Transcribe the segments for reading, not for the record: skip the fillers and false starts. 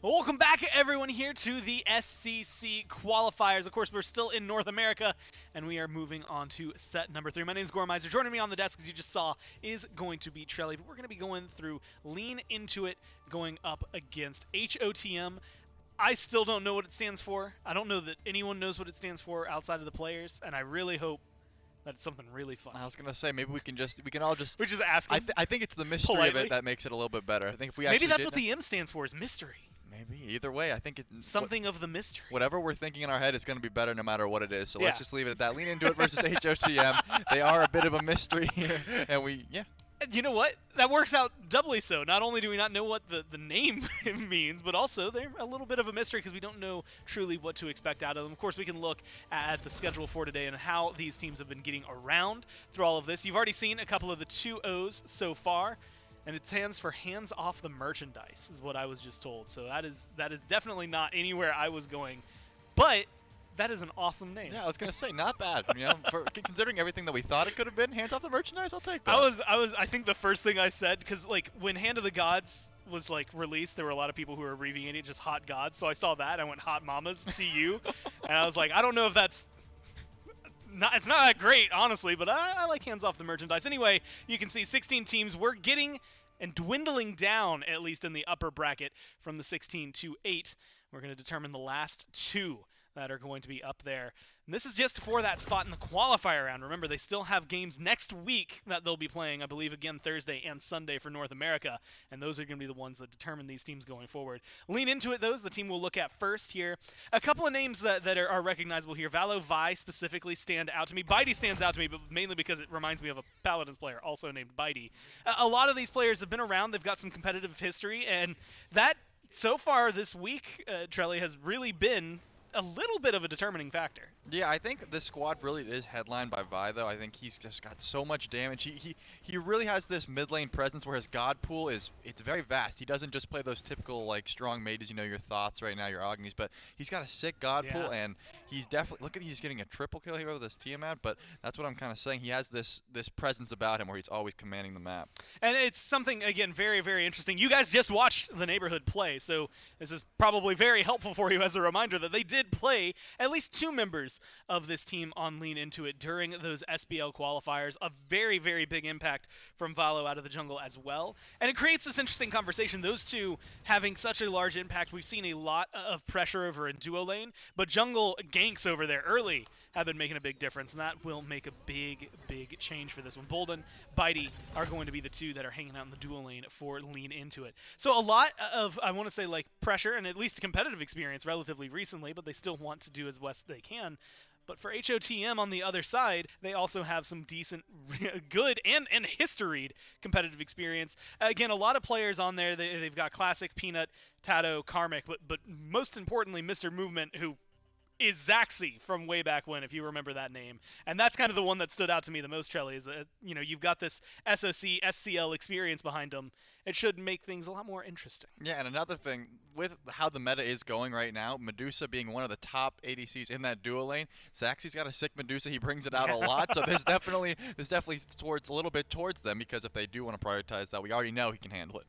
Welcome back, everyone, here to the SCC Qualifiers. Of course, we're still in North America, and we are moving on to set number 3. My name is Gormizer. Joining me on the desk, as you just saw, is going to be Trelly, but we're going to be going through Lean Into It, going up against HOTM. I still don't know what it stands for. I don't know that anyone knows what it stands for outside of the players, and I really hope that it's something really fun. I was gonna say maybe we can all just. We just ask them I think it's the mystery politely. of it that makes it a little bit better. I think if we Maybe actually that's did what the M stands for, is mystery. Maybe either way, I think Something of the mystery. Whatever we're thinking in our head is going to be better no matter what it is. So Yeah. let's just leave it at that. Lean Into It versus HOTM. They are a bit of a mystery here, and You know what? That works out doubly so. Not only do we not know what the name means, but also they're a little bit of a mystery because we don't know truly what to expect out of them. Of course, we can look at the schedule for today and how these teams have been getting around through all of this. You've already seen a couple of the 2-0s so far, and it stands for hands off the merchandise, is what I was just told. So that is definitely not anywhere I was going, but that is an awesome name. Yeah, I was gonna say not bad. For considering everything that we thought it could have been, hands off the merchandise, I'll take that. I think the first thing I said, because like when Hand of the Gods was like released, there were a lot of people who were abbreviating it just Hot Gods. So I saw that, I went Hot Mamas to you, and I was like, I don't know if that's. It's not that great, honestly, but I like hands off the merchandise. Anyway, you can see 16 teams. We're getting and dwindling down, at least in the upper bracket, from the 16 to 8. We're going to determine the last 2 that are going to be up there. And this is just for that spot in the qualifier round. Remember, they still have games next week that they'll be playing, I believe, again, Thursday and Sunday for North America, and those are going to be the ones that determine these teams going forward. Lean Into It, those, the team we'll look at first here. A couple of names that are recognizable here. Valo, Vi specifically stand out to me. Bitey stands out to me, but mainly because it reminds me of a Paladins player, also named Bitey. A lot of these players have been around. They've got some competitive history, and that, so far this week, Trelly, has really been a little bit of a determining factor. Yeah, I think this squad really is headlined by Vi, though. I think he's just got so much damage. He really has this mid lane presence where his god pool it's very vast. He doesn't just play those typical like strong mages, your thoughts right now, your Agnis, but he's got a sick god pool, and he's definitely he's getting a triple kill here with this Tiamat. But that's what I'm kind of saying. He has this presence about him where he's always commanding the map. And it's something, again, very, very interesting. You guys just watched the neighborhood play, so this is probably very helpful for you as a reminder that they did play at least 2 members of this team on Lean Into It during those SBL qualifiers. A very, very big impact from Valo out of the jungle as well. And it creates this interesting conversation. Those two having such a large impact. We've seen a lot of pressure over in duo lane, but jungle ganks over there early have been making a big difference, and that will make a big, big change for this one. Bolden, Bitey are going to be the 2 that are hanging out in the duo lane for Lean Into It. So a lot of, I want to say, like pressure and at least competitive experience relatively recently, but they still want to do as best they can. But for HOTM on the other side, they also have some decent, good, and historied competitive experience. Again, a lot of players on there. They've got Classic, Peanut, Tato, Karmic, but most importantly, Mr. Movement, who is Zaxi from way back when, if you remember that name. And that's kind of the one that stood out to me the most, Trelly, is you've got this SOC, SCL experience behind them. It should make things a lot more interesting. Yeah, and another thing, with how the meta is going right now, Medusa being one of the top ADCs in that duo lane, Zaxy's got a sick Medusa. He brings it out a lot, so there's definitely a little bit towards them, because if they do want to prioritize that, we already know he can handle it.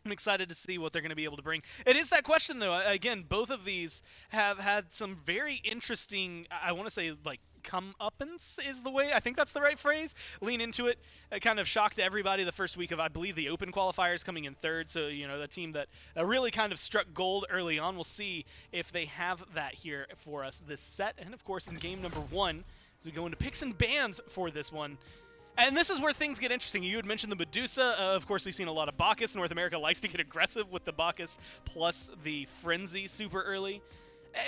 I'm excited to see what they're going to be able to bring. It is that question, though. Again, both of these have had some very interesting, I want to say, like, come-uppance is the way. I think that's the right phrase. Lean Into It. It kind of shocked everybody the first week of, I believe, the Open qualifiers coming in 3rd. So, the team that really kind of struck gold early on. We'll see if they have that here for us this set. And, of course, in game number 1, as we go into picks and bans for this one. And this is where things get interesting. You had mentioned the Medusa. Of course, we've seen a lot of Bacchus. North America likes to get aggressive with the Bacchus plus the Frenzy super early.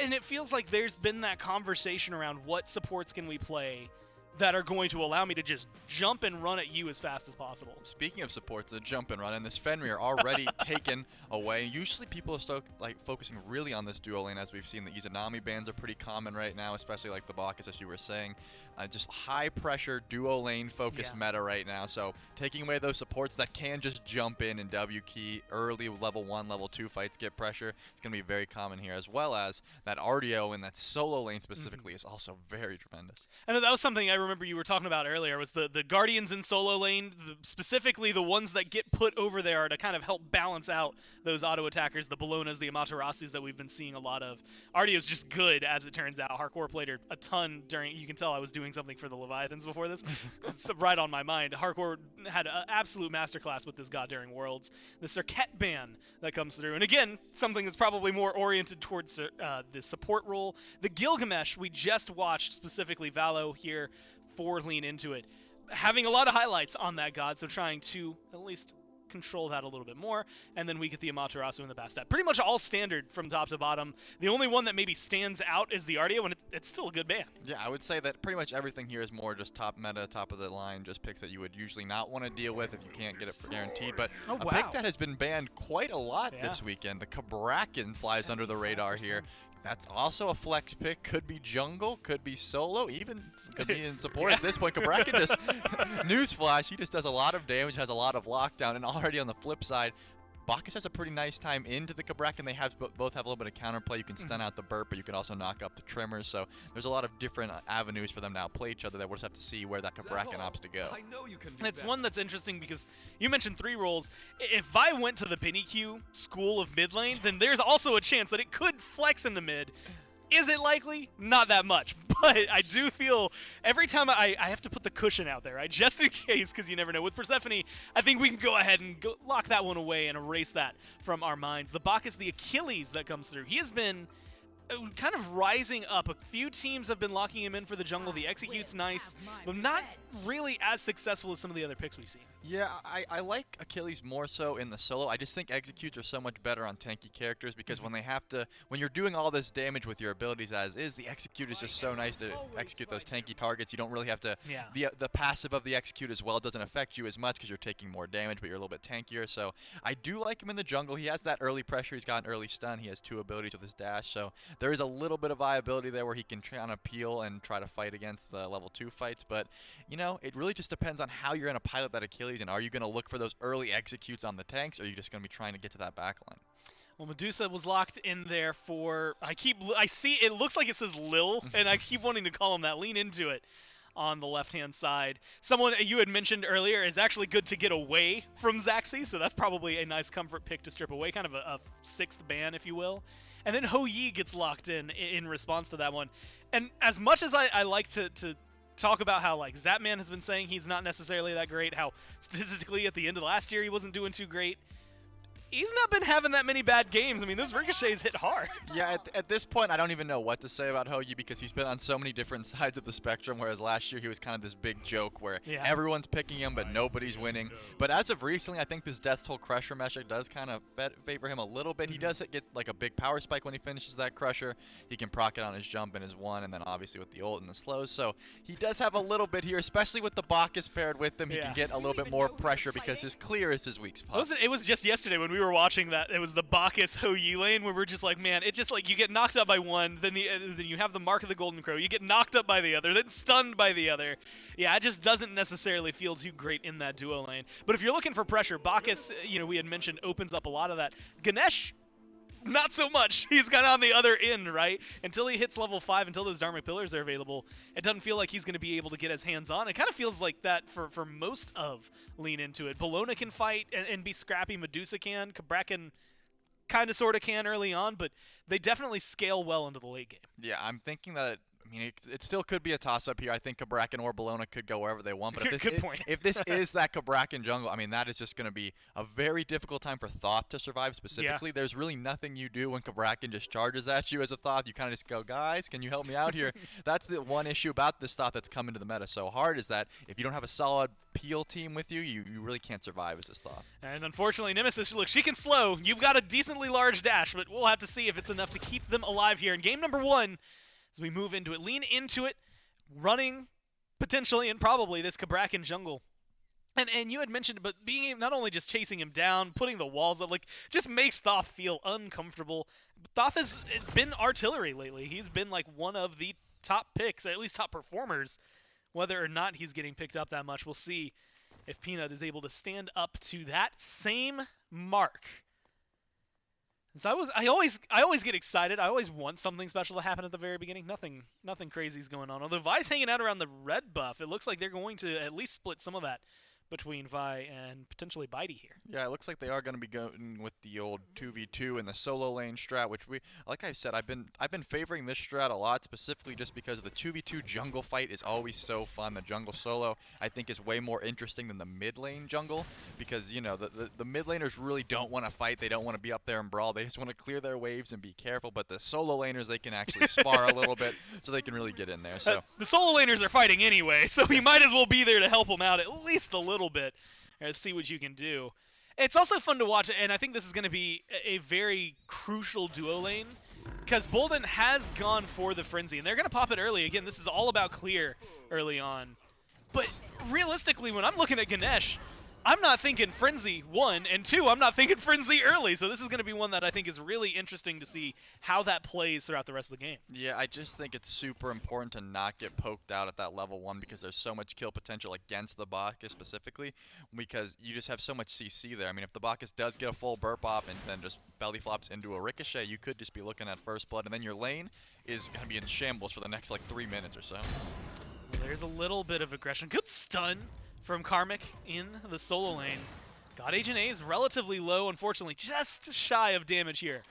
And it feels like there's been that conversation around what supports can we play that are going to allow me to just jump and run at you as fast as possible. Speaking of supports, the jump and run, and this Fenrir already taken away. Usually people are focusing really on this duo lane, as we've seen. The Izanami bans are pretty common right now, especially like the Bacchus, as you were saying. Just high-pressure duo lane focused meta right now. So taking away those supports that can just jump in and W key early level 1, level 2 fights, get pressure. It's going to be very common here, as well as that RDO in that solo lane specifically is also very tremendous. And that was something I remember you were talking about earlier was the Guardians in solo lane, specifically the ones that get put over there to kind of help balance out those auto attackers, the Bellonas, the Amaterasus that we've been seeing a lot of. Ardio's just good, as it turns out. Hardcore played her a ton during, you can tell I was doing something for the Leviathans before this. It's right on my mind. Hardcore had an absolute masterclass with this god during Worlds. The Serket ban that comes through, and again, something that's probably more oriented towards the support role. The Gilgamesh we just watched, specifically Valo here for Lean Into It, having a lot of highlights on that god, so trying to at least control that a little bit more. And then we get the Amaterasu and the Bastet. Pretty much all standard from top to bottom. The only one that maybe stands out is the Ardio, and it's still a good ban. Yeah, I would say that pretty much everything here is more just top meta, top of the line, just picks that you would usually not want to deal with if you can't get it for guaranteed. But a pick that has been banned quite a lot this weekend, the Cabrakan flies under the radar here. That's also a flex pick. Could be jungle, could be solo, even could be in support at this point. Cabrakan just, newsflash, he just does a lot of damage, has a lot of lockdown, and already on the flip side, Bacchus has a pretty nice time into the Cabrakan. They have both have a little bit of counterplay. You can stun out the burp, but you can also knock up the Tremors. So there's a lot of different avenues for them to outplay each other that we'll just have to see where that Cabrakan opts to go. And it's one that's interesting because you mentioned 3 roles. If Vi went to the Pinny-Q school of mid lane, then there's also a chance that it could flex into mid. Is it likely? Not that much. But I do feel every time I have to put the cushion out there, right? Just in case, because you never know. With Persephone, I think we can go ahead and lock that one away and erase that from our minds. The Bacchus, the Achilles that comes through. He has been kind of rising up. A few teams have been locking him in for the jungle. The execute's nice, but not really as successful as some of the other picks we've seen. Yeah, I like Achilles more so in the solo. I just think executes are so much better on tanky characters because when you're doing all this damage with your abilities as is, the execute is just so nice to execute those tanky targets. You don't really have to, the passive of the execute as well doesn't affect you as much because you're taking more damage, but you're a little bit tankier. So I do like him in the jungle. He has that early pressure. He's got an early stun. He has 2 abilities with his dash. So there is a little bit of viability there where he can try to peel and try to fight against the level 2 fights. But, you know, it really just depends on how you're going to pilot that Achilles, and are you going to look for those early executes on the tanks, or are you just going to be trying to get to that backline? Well, Medusa was locked in there for, I see, it looks like it says Lil, and I keep wanting to call him that. Lean Into It on the left-hand side. Someone you had mentioned earlier is actually good to get away from Zaxi, so that's probably a nice comfort pick to strip away, kind of a 6th ban, if you will. And then Ho Yi gets locked in response to that one. And as much as I like to talk about how, like, Zapman has been saying he's not necessarily that great, how statistically at the end of last year he wasn't doing too great, he's not been having that many bad games. I mean, those ricochets hit hard. Yeah, at this point, I don't even know what to say about Hoyi because he's been on so many different sides of the spectrum, whereas last year he was kind of this big joke where everyone's picking him, but nobody's winning. But as of recently, I think this Death Toll Crusher metric does kind of favor him a little bit. He does get like a big power spike when he finishes that Crusher. He can proc it on his jump and his 1, and then obviously with the ult and the slows. So he does have a little bit here, especially with the Bacchus paired with him. He can get a little bit more pressure because his clear is his weak spot. It was just yesterday when we were watching that. It was the Bacchus Ho Yi lane where we're just like, man, it's just like you get knocked up by one, then you have the Mark of the Golden Crow, you get knocked up by the other, then stunned by the other. Yeah, it just doesn't necessarily feel too great in that duo lane. But if you're looking for pressure, Bacchus, we had mentioned, opens up a lot of that. Ganesh, not so much. He's got on the other end, right? Until he hits level 5, until those Dharmic Pillars are available, it doesn't feel like he's going to be able to get his hands on. It kind of feels like that for most of Lean Into It. Bellona can fight and be scrappy. Medusa can. Cabrakan kind of sort of can early on, but they definitely scale well into the late game. Yeah, I'm thinking that it still could be a toss-up here. I think Cabrakan or Bellona could go wherever they want. But if this is that Cabrakan jungle, that is just going to be a very difficult time for Thoth to survive specifically. Yeah. There's really nothing you do when Cabrakan just charges at you as a Thoth. You kind of just go, guys, can you help me out here? That's the one issue about this Thoth that's come into the meta so hard is that if you don't have a solid peel team with you, you really can't survive as this Thoth. And unfortunately, Nemesis, look, she can slow. You've got a decently large dash, but we'll have to see if it's enough to keep them alive here. In game number 1, as we move into it, Lean Into It, running potentially and probably this Cabrakan jungle. And you had mentioned, but being not only just chasing him down, putting the walls up, like, just makes Thoth feel uncomfortable. Thoth has been artillery lately. He's been like one of the top picks, or at least top performers. Whether or not he's getting picked up that much, we'll see if Peanut is able to stand up to that same mark. So I always get excited. I always want something special to happen at the very beginning. Nothing crazy is going on. Although Vi's hanging out around the red buff, it looks like they're going to at least split some of that between Vi and potentially Bitey here. Yeah, it looks like they are going to be going with the old 2v2 in the solo lane strat, which like I said, I've been favoring this strat a lot, specifically just because the 2v2 jungle fight is always so fun. The jungle solo, I think, is way more interesting than the mid lane jungle, because, you know, the mid laners really don't want to fight. They don't want to be up there and brawl. They just want to clear their waves and be careful, but the solo laners, they can actually spar a little bit, so they can really get in there. So the solo laners are fighting anyway, so you might as well be there to help them out at least a little bit. See what you can do. It's also fun to watch, and I think this is going to be a very crucial duo lane, because Bolden has gone for the Frenzy, and they're going to pop it early. Again, this is all about clear early on. But realistically, when I'm looking at Ganesh, I'm not thinking Frenzy, 1, and 2, I'm not thinking Frenzy early. So this is going to be one that I think is really interesting to see how that plays throughout the rest of the game. yeah, I just think it's super important to not get poked out at that level 1, because there's so much kill potential against the Bacchus specifically, because you just have so much CC there. I mean, if the Bacchus does get a full burp off and then just belly flops into a ricochet, you could just be looking at first blood, and then your lane is going to be in shambles for the next, like, 3 minutes or so. Well, there's a little bit of aggression. Good stun from Karmic in the solo lane. God Agent A is relatively low, unfortunately, just shy of damage here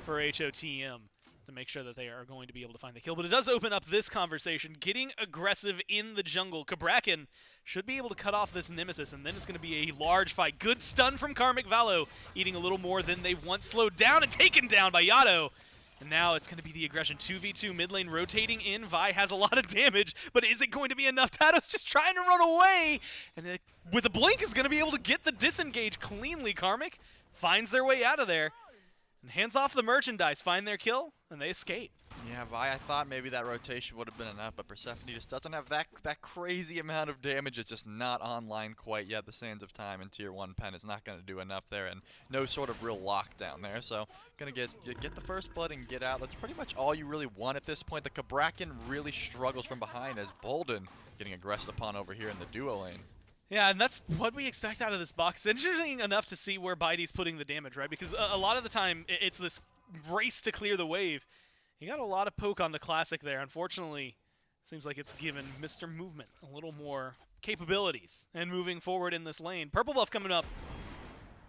for HOTM to make sure that they are going to be able to find the kill. But it does open up this conversation. Getting aggressive in the jungle. Kabrakan should be able to cut off this Nemesis, and then it's going to be a large fight. Good stun from Karmic. Valo eating a little more than they once, slowed down and taken down by Yato. And now it's going to be the aggression. 2v2 mid lane rotating in. Vi has a lot of damage, but is it going to be enough? Tado's just trying to run away. And with a blink is going to be able to get the disengage cleanly. Karmic finds their way out of there and hands off the merchandise, find their kill, and they escape. Yeah, Vi, I thought maybe that rotation would have been enough, but Persephone just doesn't have that crazy amount of damage. It's just not online quite yet. The Sands of Time and Tier 1 Pen is not going to do enough there, and no sort of real lockdown there. So, going to get the first blood and get out. That's pretty much all you really want at this point. The Kabrakan really struggles from behind as Bolden getting aggressed upon over here in the duo lane. Yeah, and that's what we expect out of this box. It's interesting enough to see where Bitey's putting the damage, right? Because a lot of the time, it's this race to clear the wave. You got a lot of poke on the Classic there. Unfortunately, seems like it's given Mr. Movement a little more capabilities and moving forward in this lane. Purple buff coming up.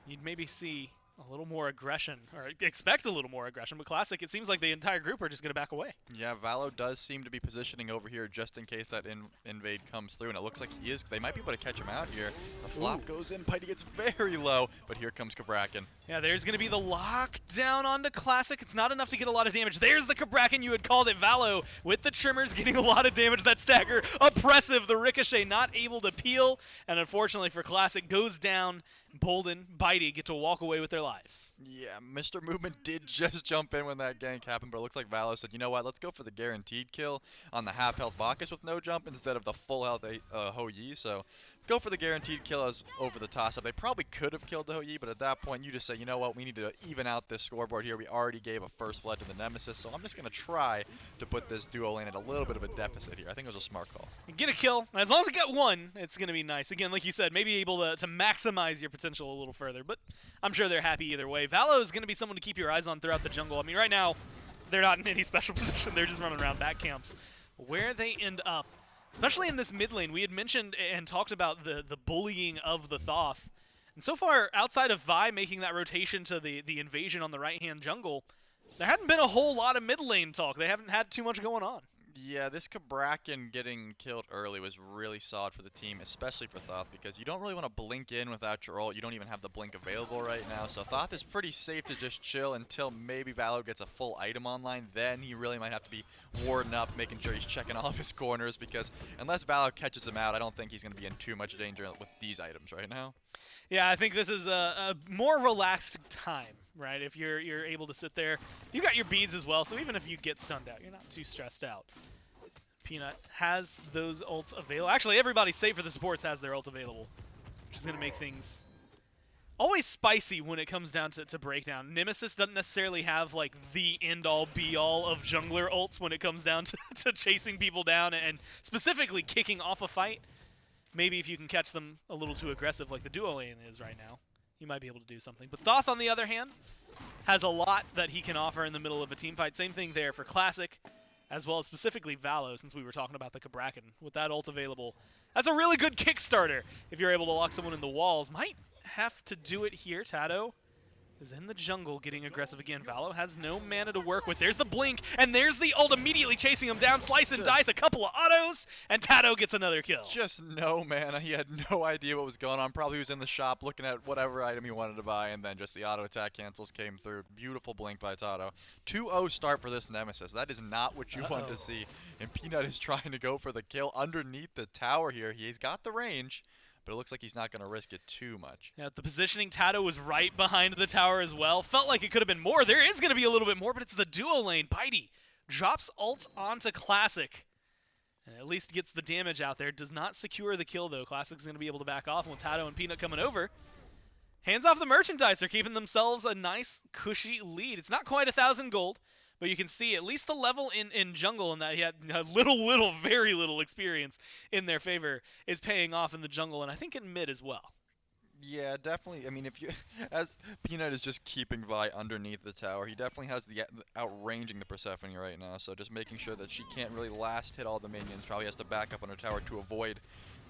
You'd maybe see a little more aggression, or expect a little more aggression, but Classic, it seems like the entire group are just going to back away. Yeah, Valo does seem to be positioning over here just in case that invade comes through, and it looks like he is. They might be able to catch him out here. The flop goes in, Bitey gets very low, but here comes Kabrakan. Yeah, there's going to be the lockdown onto Classic. It's not enough to get a lot of damage. There's the Kabrakan, you had called it. Valo with the trimmers getting a lot of damage. That stagger, oppressive. The Ricochet not able to peel, and unfortunately for Classic, goes down. Bolden, Bitey get to walk away with their lives. Yeah, Mr. Movement did just jump in when that gank happened, but it looks like Valo said, you know what, let's go for the guaranteed kill on the half-health Bacchus with no jump instead of the full-health Ho Yi, so go for the guaranteed kill as over the toss-up. They probably could have killed the Ho Yi, but at that point you just say, you know what, we need to even out this scoreboard here. We already gave a first blood to the Nemesis, so I'm just going to try to put this duo lane at a little bit of a deficit here. I think it was a smart call. Get a kill. As long as it got one, it's going to be nice. Again, like you said, maybe able to maximize your potential a little further, but I'm sure they're happy either way. Valo is going to be someone to keep your eyes on throughout the jungle. I mean, right now, they're not in any special position. They're just running around back camps. Where they end up, especially in this mid lane, we had mentioned and talked about the bullying of the Thoth. And so far, outside of Vi making that rotation to the invasion on the right-hand jungle, there hadn't been a whole lot of mid lane talk. They haven't had too much going on. Yeah, this Kabrakan getting killed early was really solid for the team, especially for Thoth, because you don't really want to blink in without your ult. You don't even have the blink available right now, so Thoth is pretty safe to just chill until maybe Valo gets a full item online. Then he really might have to be warding up, making sure he's checking all of his corners, because unless Valo catches him out, I don't think he's going to be in too much danger with these items right now. Yeah, I think this is a more relaxed time, right? If you're able to sit there. You got your beads as well, so even if you get stunned out, you're not too stressed out. Peanut has those ults available. Actually, everybody save for the supports has their ult available, which is going to make things always spicy when it comes down to breakdown. Nemesis doesn't necessarily have like the end-all be-all of jungler ults when it comes down to chasing people down and specifically kicking off a fight. Maybe if you can catch them a little too aggressive like the duo lane is right now, you might be able to do something. But Thoth, on the other hand, has a lot that he can offer in the middle of a team fight. Same thing there for Classic, as well as specifically Valo, since we were talking about the Cabrakan. With that ult available, that's a really good Kickstarter if you're able to lock someone in the walls. Might have to do it here. Tato is in the jungle getting aggressive again. Valo has no mana to work with. There's the blink, and there's the ult immediately chasing him down. Slice and dice, a couple of autos, and Tato gets another kill. Just no mana. He had no idea what was going on. Probably was in the shop looking at whatever item he wanted to buy, and then just the auto attack cancels came through. Beautiful blink by Tato. 2-0 start for this Nemesis. That is not what you want to see. And Peanut is trying to go for the kill underneath the tower here. He's got the range, but it looks like he's not going to risk it too much. Yeah, the positioning, Tato was right behind the tower as well. Felt like it could have been more. There is going to be a little bit more, but it's the duo lane. Bitey drops ult onto Classic, and at least gets the damage out there. Does not secure the kill, though. Classic's going to be able to back off with Tato and Peanut coming over. Hands off the merchandise. They're keeping themselves a nice, cushy lead. It's not quite 1,000 gold, but you can see at least the level in jungle, and that he had very little experience in their favor, is paying off in the jungle, and I think in mid as well. Yeah, definitely. I mean, if you, as Peanut is just keeping Vi underneath the tower, he definitely has the outranging the Persephone right now. So just making sure that she can't really last hit all the minions. Probably has to back up on her tower to avoid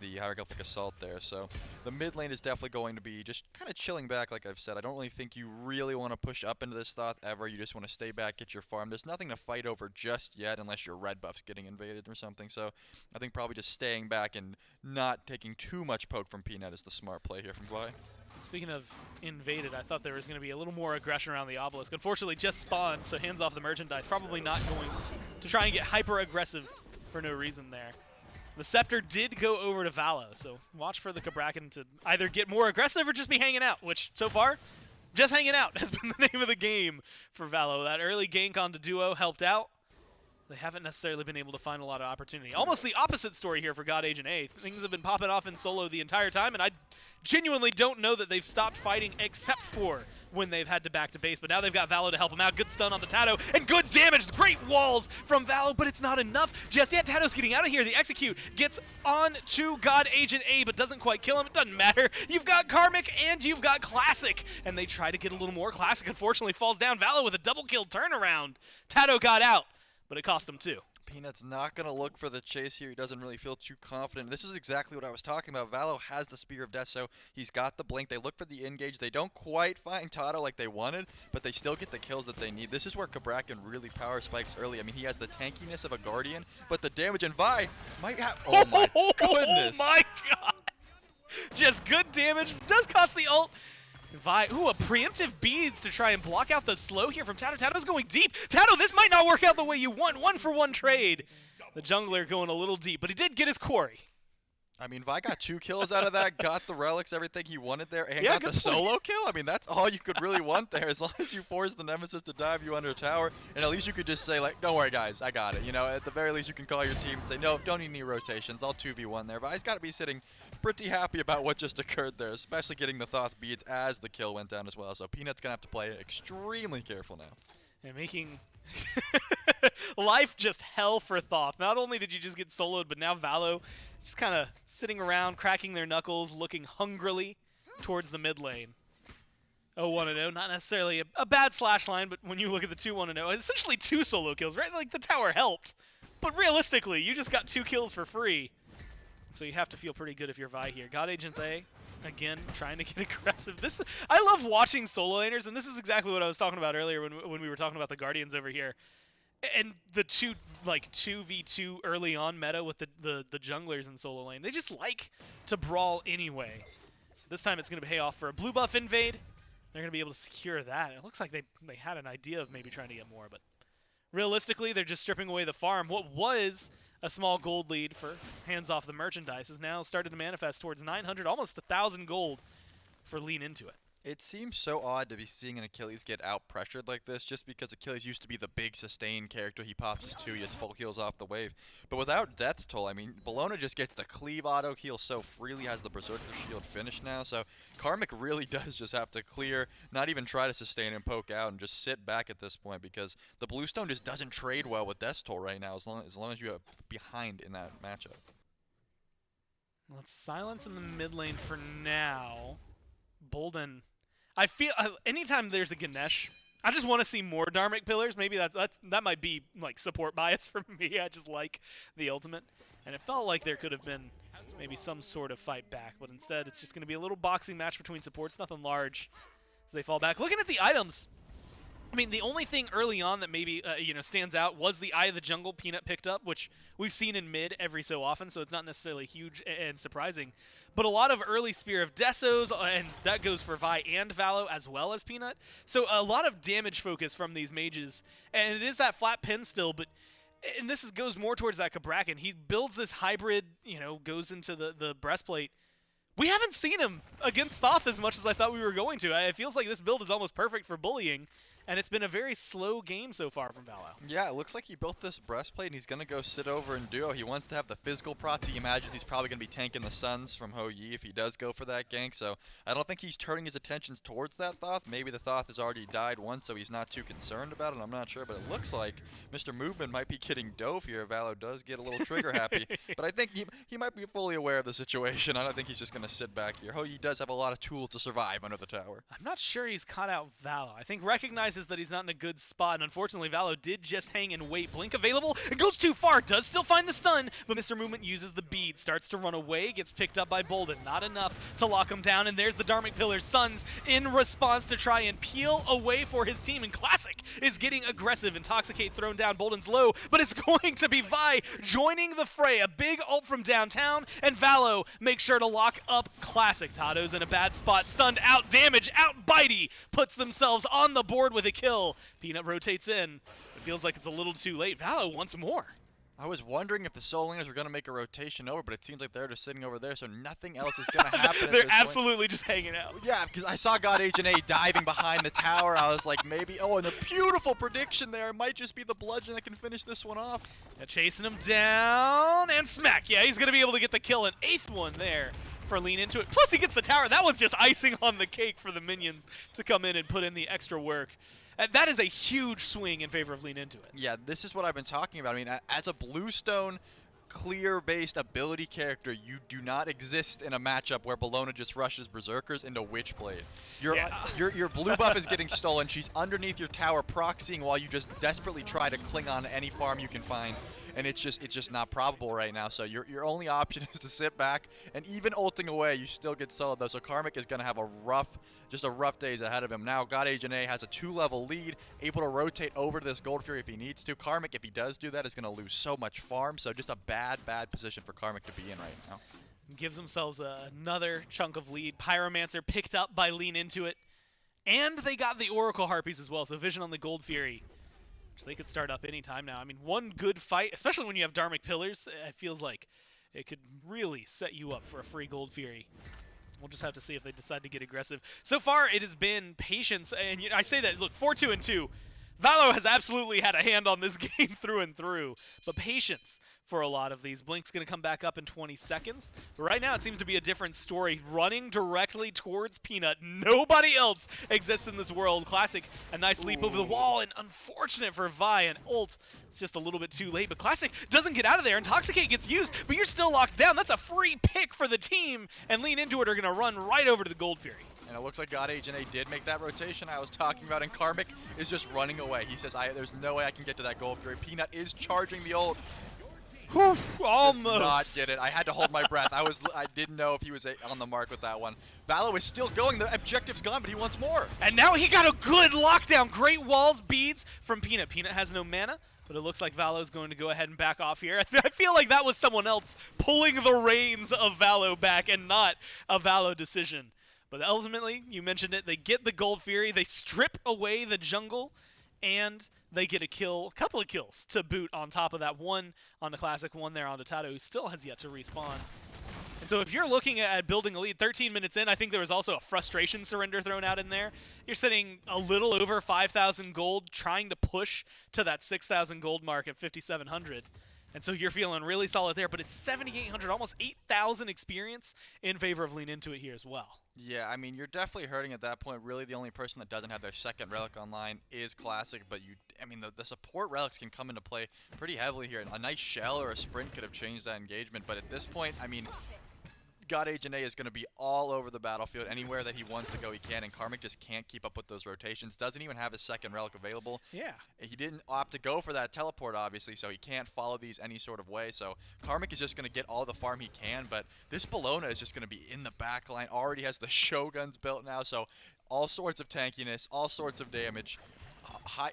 the hieroglyphic assault there. So the mid lane is definitely going to be just kind of chilling back, like I've said. I don't really think you really want to push up into this Thoth ever. You just want to stay back, get your farm. There's nothing to fight over just yet unless your red buff's getting invaded or something. So I think probably just staying back and not taking too much poke from Peanut is the smart play here from Vi. Speaking of invaded, I thought there was going to be a little more aggression around the obelisk. Unfortunately, just spawned, so hands off the merchandise. Probably not going to try and get hyper-aggressive for no reason there. The Scepter did go over to Valo, so watch for the Cabrakan to either get more aggressive or just be hanging out, which so far, just hanging out has been the name of the game for Valo. That early gank onto duo helped out. They haven't necessarily been able to find a lot of opportunity. Almost the opposite story here for God Agent A. Things have been popping off in solo the entire time, and I genuinely don't know that they've stopped fighting except for when they've had to back to base. But now they've got Valo to help them out. Good stun on the Tato, and good damage. Great walls from Valo, but it's not enough just yet. Tato's getting out of here. The execute gets on to God Agent A, but doesn't quite kill him. It doesn't matter. You've got Karmic and you've got Classic, and they try to get a little more. Classic, unfortunately, falls down. Valo with a double kill turnaround. Tato got out, but it cost him 2. Peanut's not going to look for the chase here. He doesn't really feel too confident. This is exactly what I was talking about. Valo has the Spear of Death, so he's got the blink. They look for the engage. They don't quite find Tato like they wanted, but they still get the kills that they need. This is where Cabrakan really power spikes early. I mean, he has the tankiness of a Guardian, but the damage, and Vi might have... Oh my goodness! Oh my god! Just good damage. Does cost the ult. Vi, ooh, a preemptive beads to try and block out the slow here from Tato. Tato's going deep. Tato, this might not work out the way you want. 1-for-1 trade. The jungler going a little deep, but he did get his quarry. I mean, Vi got 2 kills out of that, got the relics, everything he wanted there, and got the solo kill. I mean, that's all you could really want there. As long as you force the Nemesis to dive you under a tower, and at least you could just say, like, don't worry, guys, I got it. You know, at the very least, you can call your team and say, no, don't need any rotations. I'll 2v1 there. Vi's got to be sitting pretty happy about what just occurred there, especially getting the Thoth beads as the kill went down as well. So Peanut's going to have to play extremely careful now. And making life just hell for Thoth. Not only did you just get soloed, but now Valo just kind of sitting around, cracking their knuckles, looking hungrily towards the mid lane. 0-1-0, not necessarily a bad slash line, but when you look at the 2-1-0, essentially 2 solo kills, right? Like, the tower helped. But realistically, you just got 2 kills for free. So you have to feel pretty good if you're Vi here. God Agents A, again, trying to get aggressive. I love watching solo laners, and this is exactly what I was talking about earlier when we were talking about the Guardians over here. And the 2v2 early on meta with the junglers in solo lane. They just like to brawl anyway. This time it's going to pay off for a blue buff invade. They're going to be able to secure that. It looks like they had an idea of maybe trying to get more, but realistically, they're just stripping away the farm. What was a small gold lead for hands off the merchandise has now started to manifest towards 900, almost 1,000 gold for lean into it. It seems so odd to be seeing an Achilles get out-pressured like this, just because Achilles used to be the big sustain character. He pops his 2, he just full heals off the wave. But without Death's Toll, I mean, Bologna just gets the cleave auto heal so freely, has the Berserker shield finished now, so Karmic really does just have to clear, not even try to sustain and poke out, and just sit back at this point, because the Bluestone just doesn't trade well with Death's Toll right now, as long as you are behind in that matchup. Let's silence in the mid lane for now. Bolden I feel anytime there's a Ganesh, I just want to see more Dharmic Pillars. Maybe that might be like support bias for me. I just like the ultimate, and it felt like there could have been maybe some sort of fight back, but instead it's just going to be a little boxing match between supports, nothing large as they fall back. Looking at the items, I mean, the only thing early on that maybe stands out was the Eye of the Jungle Peanut picked up, which we've seen in mid every so often, so it's not necessarily huge and surprising. But a lot of early Spear of Desos, and that goes for Vi and Valo as well as Peanut. So a lot of damage focus from these mages, and it is that flat pin still, but and this goes more towards that Cabrakan. He builds this hybrid, goes into the breastplate. We haven't seen him against Thoth as much as I thought we were going to. It feels like this build is almost perfect for bullying. And it's been a very slow game so far from Valo. Yeah, it looks like he built this breastplate and he's going to go sit over in duo. He wants to have the physical prots. He imagines he's probably going to be tanking the Suns from Ho Yi if he does go for that gank. So I don't think he's turning his attentions towards that Thoth. Maybe the Thoth has already died once, so he's not too concerned about it. I'm not sure, but it looks like Mr. Movement might be getting dove here. Valo does get a little trigger happy. But I think he might be fully aware of the situation. I don't think he's just going to sit back here. Ho Yi does have a lot of tools to survive under the tower. I'm not sure he's caught out Valo. I think recognizes that he's not in a good spot, and unfortunately Valo did just hang and wait. Blink available, it goes too far, does still find the stun, but Mr. Movement uses the bead, starts to run away, gets picked up by Bolden. Not enough to lock him down, and there's the Dharmic Pillar. Suns in response to try and peel away for his team, and Classic is getting aggressive. Intoxicate thrown down, Bolden's low, but it's going to be Vi joining the fray. A big ult from downtown, and Valo makes sure to lock up Classic. Tato's in a bad spot, stunned out, damage out, Bitey puts themselves on the board with a kill. Peanut rotates in. It feels like it's a little too late. Valo wants more. I was wondering if the Soul Laners were going to make a rotation over, but it seems like they're just sitting over there, so nothing else is going to happen. They're absolutely just hanging out. Yeah, because I saw God Agent A diving behind the tower. I was like, maybe, oh, and a beautiful prediction there. It might just be the bludgeon that can finish this one off. Yeah, chasing him down, and smack. Yeah, he's going to be able to get the kill. An 8th one there for Lean Into It. Plus, he gets the tower. That one's just icing on the cake for the minions to come in and put in the extra work. That is a huge swing in favor of Lean Into It. Yeah, this is what I've been talking about. I mean, as a Bluestone clear-based ability character, you do not exist in a matchup where Bellona just rushes Berserkers into Witchblade. Your blue buff is getting stolen. She's underneath your tower proxying while you just desperately try to cling on to any farm you can find. And it's just not probable right now. So your only option is to sit back, and even ulting away, you still get soloed though. So Karmic is going to have a rough days ahead of him. Now God Agent A has a 2-level lead, able to rotate over to this Gold Fury if he needs to. Karmic, if he does do that, is going to lose so much farm. So just a bad position for Karmic to be in right now. Gives themselves another chunk of lead. Pyromancer picked up by Lean Into It, and they got the Oracle Harpies as well. So Vision on the Gold Fury. So they could start up any time now. I mean, one good fight, especially when you have Dharmic Pillars, it feels like it could really set you up for a free Gold Fury. We'll just have to see if they decide to get aggressive. So far, it has been patience, and I say that, look, 4-2-2. Valo has absolutely had a hand on this game through and through, but patience for a lot of these. Blink's going to come back up in 20 seconds. But right now, it seems to be a different story. Running directly towards Peanut. Nobody else exists in this world. Classic, a nice leap over the wall, and unfortunate for Vi, and ult. It's just a little bit too late, but Classic doesn't get out of there. Intoxicate gets used, but you're still locked down. That's a free pick for the team, and Lean Into It are going to run right over to the Gold Fury. And it looks like God Agent A did make that rotation I was talking about, and Karmic is just running away. He says, there's no way I can get to that Gold Fury. Peanut is charging the ult. Whew, almost. Does not get it. I had to hold my breath. I didn't know if he was on the mark with that one. Valo is still going. The objective's gone, but he wants more. And now he got a good lockdown. Great walls, beads from Peanut. Peanut has no mana, but it looks like Valo's going to go ahead and back off here. I feel like that was someone else pulling the reins of Valo back and not a Valo decision. But ultimately, you mentioned it, they get the Gold Fury, they strip away the jungle, and they get a couple of kills to boot on top of that. One on the Classic, one there on the Tato, who still has yet to respawn. And so if you're looking at building a lead 13 minutes in, I think there was also a frustration surrender thrown out in there. You're sitting a little over 5,000 gold, trying to push to that 6,000 gold mark at 5,700. And so you're feeling really solid there, but it's 7,800, almost 8,000 experience in favor of Lean Into It here as well. Yeah, I mean, you're definitely hurting at that point. Really, the only person that doesn't have their second relic online is Classic, but the support relics can come into play pretty heavily here. A nice shell or a sprint could have changed that engagement, but at this point, I mean, God Agent A is going to be all over the battlefield. Anywhere that he wants to go, he can, and Karmic just can't keep up with those rotations. Doesn't even have his second relic available. Yeah. He didn't opt to go for that teleport, obviously, so he can't follow these any sort of way. So Karmic is just going to get all the farm he can, but this Bellona is just going to be in the back line. Already has the Shoguns built now, so all sorts of tankiness, all sorts of damage.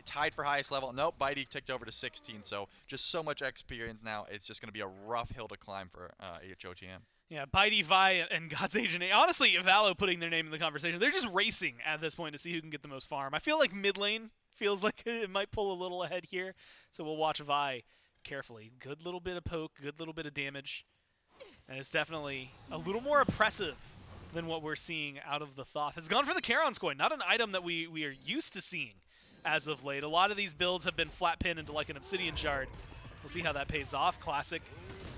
Tied for highest level. Nope, Bitey ticked over to 16, so just so much experience now. It's just going to be a rough hill to climb for HOTM. Yeah, Bitey, Vi, and God's Agent A. Honestly, Valo putting their name in the conversation. They're just racing at this point to see who can get the most farm. I feel like mid lane feels like it might pull a little ahead here, so we'll watch Vi carefully. Good little bit of poke, good little bit of damage, and it's definitely a little more oppressive than what we're seeing out of the Thoth. It's gone for the Charon's Coin, not an item that we are used to seeing as of late. A lot of these builds have been flat pinned into like an Obsidian Shard. We'll see how that pays off. Classic.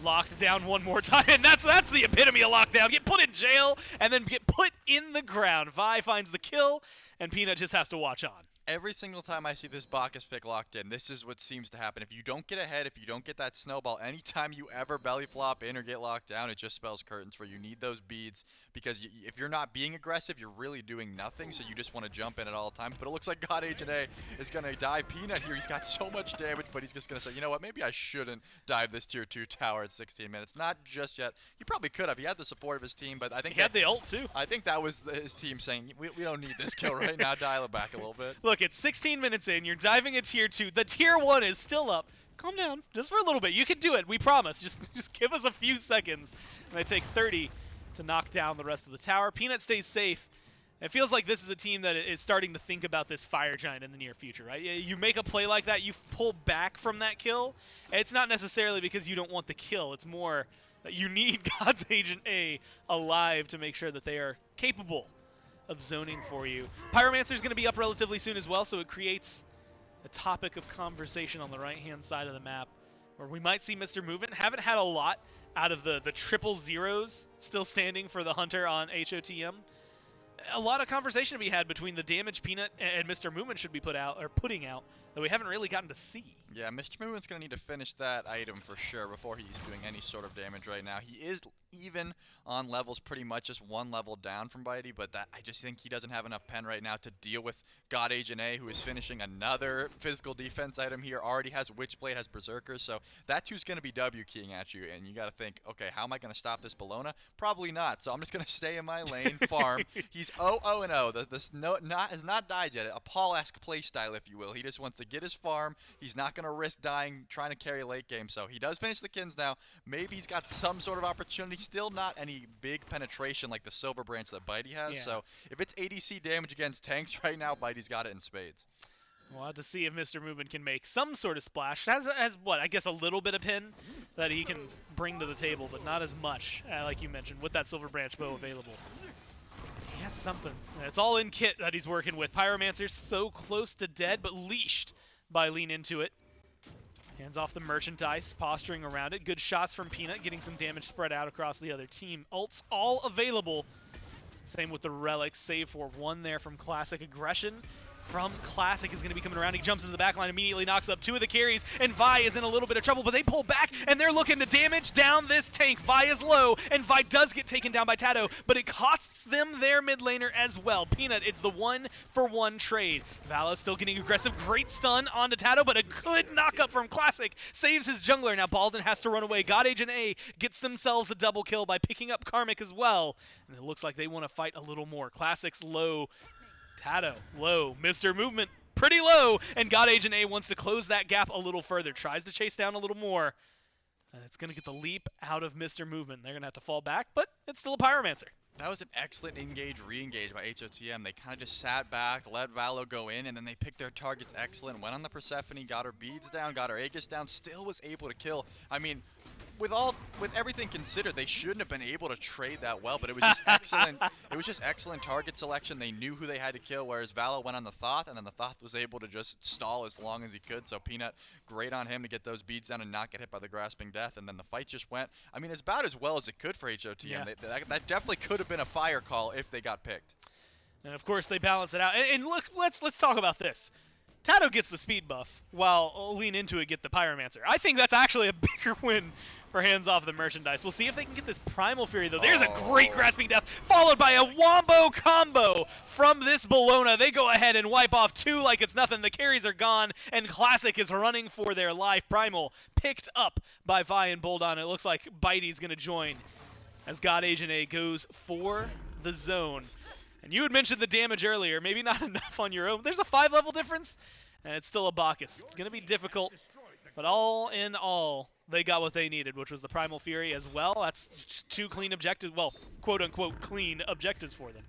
Locked down one more time, and that's the epitome of lockdown. Get put in jail, and then get put in the ground. Vi finds the kill, and Peanut just has to watch on. Every single time I see this Bacchus pick locked in, this is what seems to happen. If you don't get ahead, if you don't get that snowball, anytime you ever belly flop in or get locked down, it just spells curtains for you. You need those beads, because if you're not being aggressive, you're really doing nothing, so you just want to jump in at all times. But it looks like God Agent A is going to dive Peanut here. He's got so much damage, but he's just going to say, you know what, maybe I shouldn't dive this tier 2 tower at 16 minutes. Not just yet. He probably could have. He had the support of his team, but I think he had the ult too. I think that was his team saying, we don't need this kill right now. Dial it back a little bit. Look, it's 16 minutes in. You're diving a tier 2. The tier 1 is still up. Calm down, just for a little bit. You can do it. We promise. Just give us a few seconds. And they take 30 to knock down the rest of the tower. Peanut stays safe. It feels like this is a team that is starting to think about this Fire Giant in the near future, right? You make a play like that, you pull back from that kill. It's not necessarily because you don't want the kill. It's more that you need God's Agent A alive to make sure that they are capable of zoning for you. Pyromancer's going to be up relatively soon as well, so it creates a topic of conversation on the right-hand side of the map where we might see Mr. Movement. Haven't had a lot out of the triple zeros still standing for the Hunter on HOTM. A lot of conversation to be had between the damage Peanut and Mr. Movement should be putting out that we haven't really gotten to see. Yeah, Mr. Movement's going to need to finish that item for sure before he's doing any sort of damage right now. He is even on levels, pretty much just one level down from Bitey, but I just think he doesn't have enough pen right now to deal with God Agent A, who is finishing another physical defense item here. Already has Witchblade, has Berserkers, so that's who's going to be W keying at you, and you got to think, okay, how am I going to stop this Bellona? Probably not, so I'm just going to stay in my lane, farm. He's 0-0-0. This has not died yet. A Paul-esque playstyle, if you will. He just wants to get his farm. He's not going to risk dying trying to carry late game, so he does finish the Kins now. Maybe he's got some sort of opportunity. Still not any big penetration like the Silver Branch that Bitey has, so if it's ADC damage against tanks right now, Bitey's got it in spades. We'll have to see if Mr. Movement can make some sort of splash. Has what, I guess a little bit of pin that he can bring to the table, but not as much, like you mentioned, with that Silver Branch bow available. He has something. It's all in kit that he's working with. Pyromancer's so close to dead, but leashed by Lean Into It. Hands off the merchandise, posturing around it. Good shots from Peanut, getting some damage spread out across the other team. Ults all available. Same with the relics, save for one there from Classic. Aggression from Classic is going to be coming around. He jumps into the backline, immediately knocks up two of the carries, and Vi is in a little bit of trouble, but they pull back, and they're looking to damage down this tank. Vi is low, and Vi does get taken down by Tato, but it costs them their mid laner as well. Peanut, it's the one-for-one trade. Valo still getting aggressive. Great stun onto Tato, but a good knock-up from Classic saves his jungler. Now Baldin has to run away. God Agent A gets themselves a double kill by picking up Karmic as well, and it looks like they want to fight a little more. Classic's low. Tato, low. Mr. Movement, pretty low. And God Agent A wants to close that gap a little further. Tries to chase down a little more. And it's going to get the leap out of Mr. Movement. They're going to have to fall back, but it's still a Pyromancer. That was an excellent re-engage by HOTM. They kind of just sat back, let Valo go in, and then they picked their targets excellent. Went on the Persephone, got her beads down, got her Aegis down, still was able to kill. I mean, with everything considered, they shouldn't have been able to trade that well, but it was just excellent. It was just excellent target selection. They knew who they had to kill, whereas Valo went on the Thoth, and then the Thoth was able to just stall as long as he could. So Peanut, great on him to get those beads down and not get hit by the Grasping Death, and then the fight just went. I mean, it's about as well as it could for HOTM. Yeah. That definitely could have been a fire call if they got picked. And of course, they balance it out. And look, let's talk about this. Tato gets the speed buff, while Lean Into It get the Pyromancer. I think that's actually a bigger win for hands off the merchandise. We'll see if they can get this Primal Fury, though. There's a great Grasping Death, followed by a Wombo combo from this Bologna. They go ahead and wipe off 2 like it's nothing. The carries are gone, and Classic is running for their life. Primal picked up by Vi and Boldon. It looks like Bitey's going to join as God Agent A goes for the zone. And you had mentioned the damage earlier. Maybe not enough on your own. There's a 5-level difference, and it's still a Bacchus. It's going to be difficult, but all in all, they got what they needed, which was the Primal Fury as well. That's 2 clean objectives, well, quote-unquote clean objectives for them.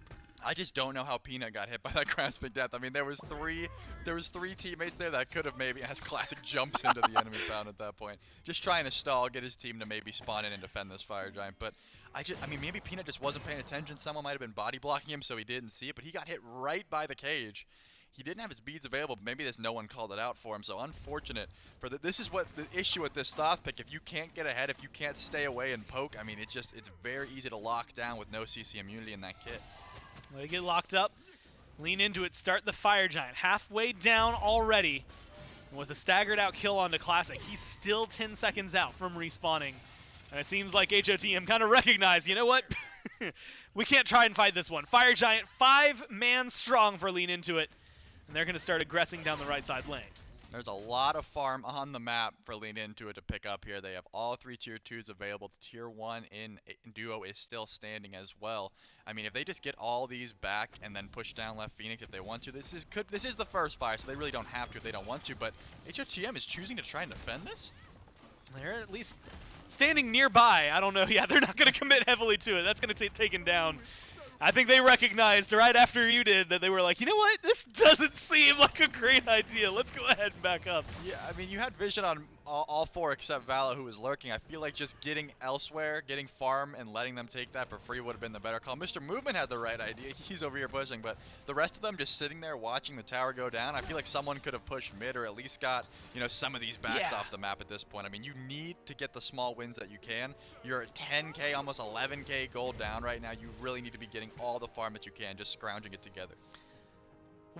I just don't know how Peanut got hit by that Grasping Death. I mean, there was three teammates there that could have maybe, as Classic jumps into the enemy found at that point. Just trying to stall, get his team to maybe spawn in and defend this Fire Giant. But I mean, maybe Peanut just wasn't paying attention. Someone might have been body blocking him, so he didn't see it. But he got hit right by the cage. He didn't have his beads available, but maybe there's no one called it out for him. So unfortunate for this is what the issue with this Thoth pick. If you can't get ahead, if you can't stay away and poke, I mean, it's very easy to lock down with no CC immunity in that kit. They get locked up, lean into it, start the Fire Giant. Halfway down already. And with a staggered out kill onto Classic, he's still 10 seconds out from respawning. And it seems like HOTM kind of recognized, you know what? We can't try and fight this one. Fire Giant, 5-man strong for lean into it. And they're going to start aggressing down the right side lane. There's a lot of farm on the map for lean into it to pick up here. They have all 3 tier 2s available. The tier 1 in duo is still standing as well. I mean, if they just get all these back and then push down left Phoenix if they want to, this is the first fire, so they really don't have to if they don't want to. But HOTM is choosing to try and defend this. They're at least standing nearby. I don't know. Yeah, they're not going to commit heavily to it. That's going to get taken down. I think they recognized right after you did that they were like, you know what? This doesn't seem like a great idea. Let's go ahead and back up. Yeah, I mean, you had vision on all 4 except Vala, who was lurking. I feel like just getting elsewhere, getting farm, and letting them take that for free would have been the better call. Mr. Movement had the right idea. He's over here pushing, but the rest of them just sitting there watching the tower go down. I feel like someone could have pushed mid or at least got, you know, some of these backs off the map at this point. I mean, you need to get the small wins that you can. You're at 10K, almost 11K gold down right now. You really need to be getting all the farm that you can, just scrounging it together.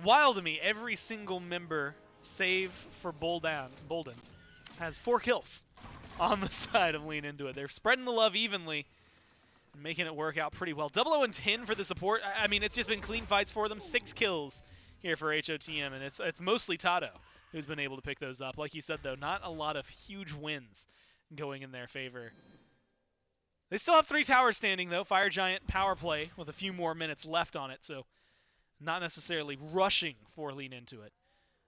Wild to me, every single member, save for Bolden, has 4 kills on the side of lean into it. They're spreading the love evenly and making it work out pretty well. 00 and 10 for the support. I mean, it's just been clean fights for them. 6 kills here for HOTM, and it's mostly Tato who's been able to pick those up. Like you said, though, not a lot of huge wins going in their favor. They still have 3 towers standing, though. Fire Giant power play with a few more minutes left on it, so not necessarily rushing for lean into it.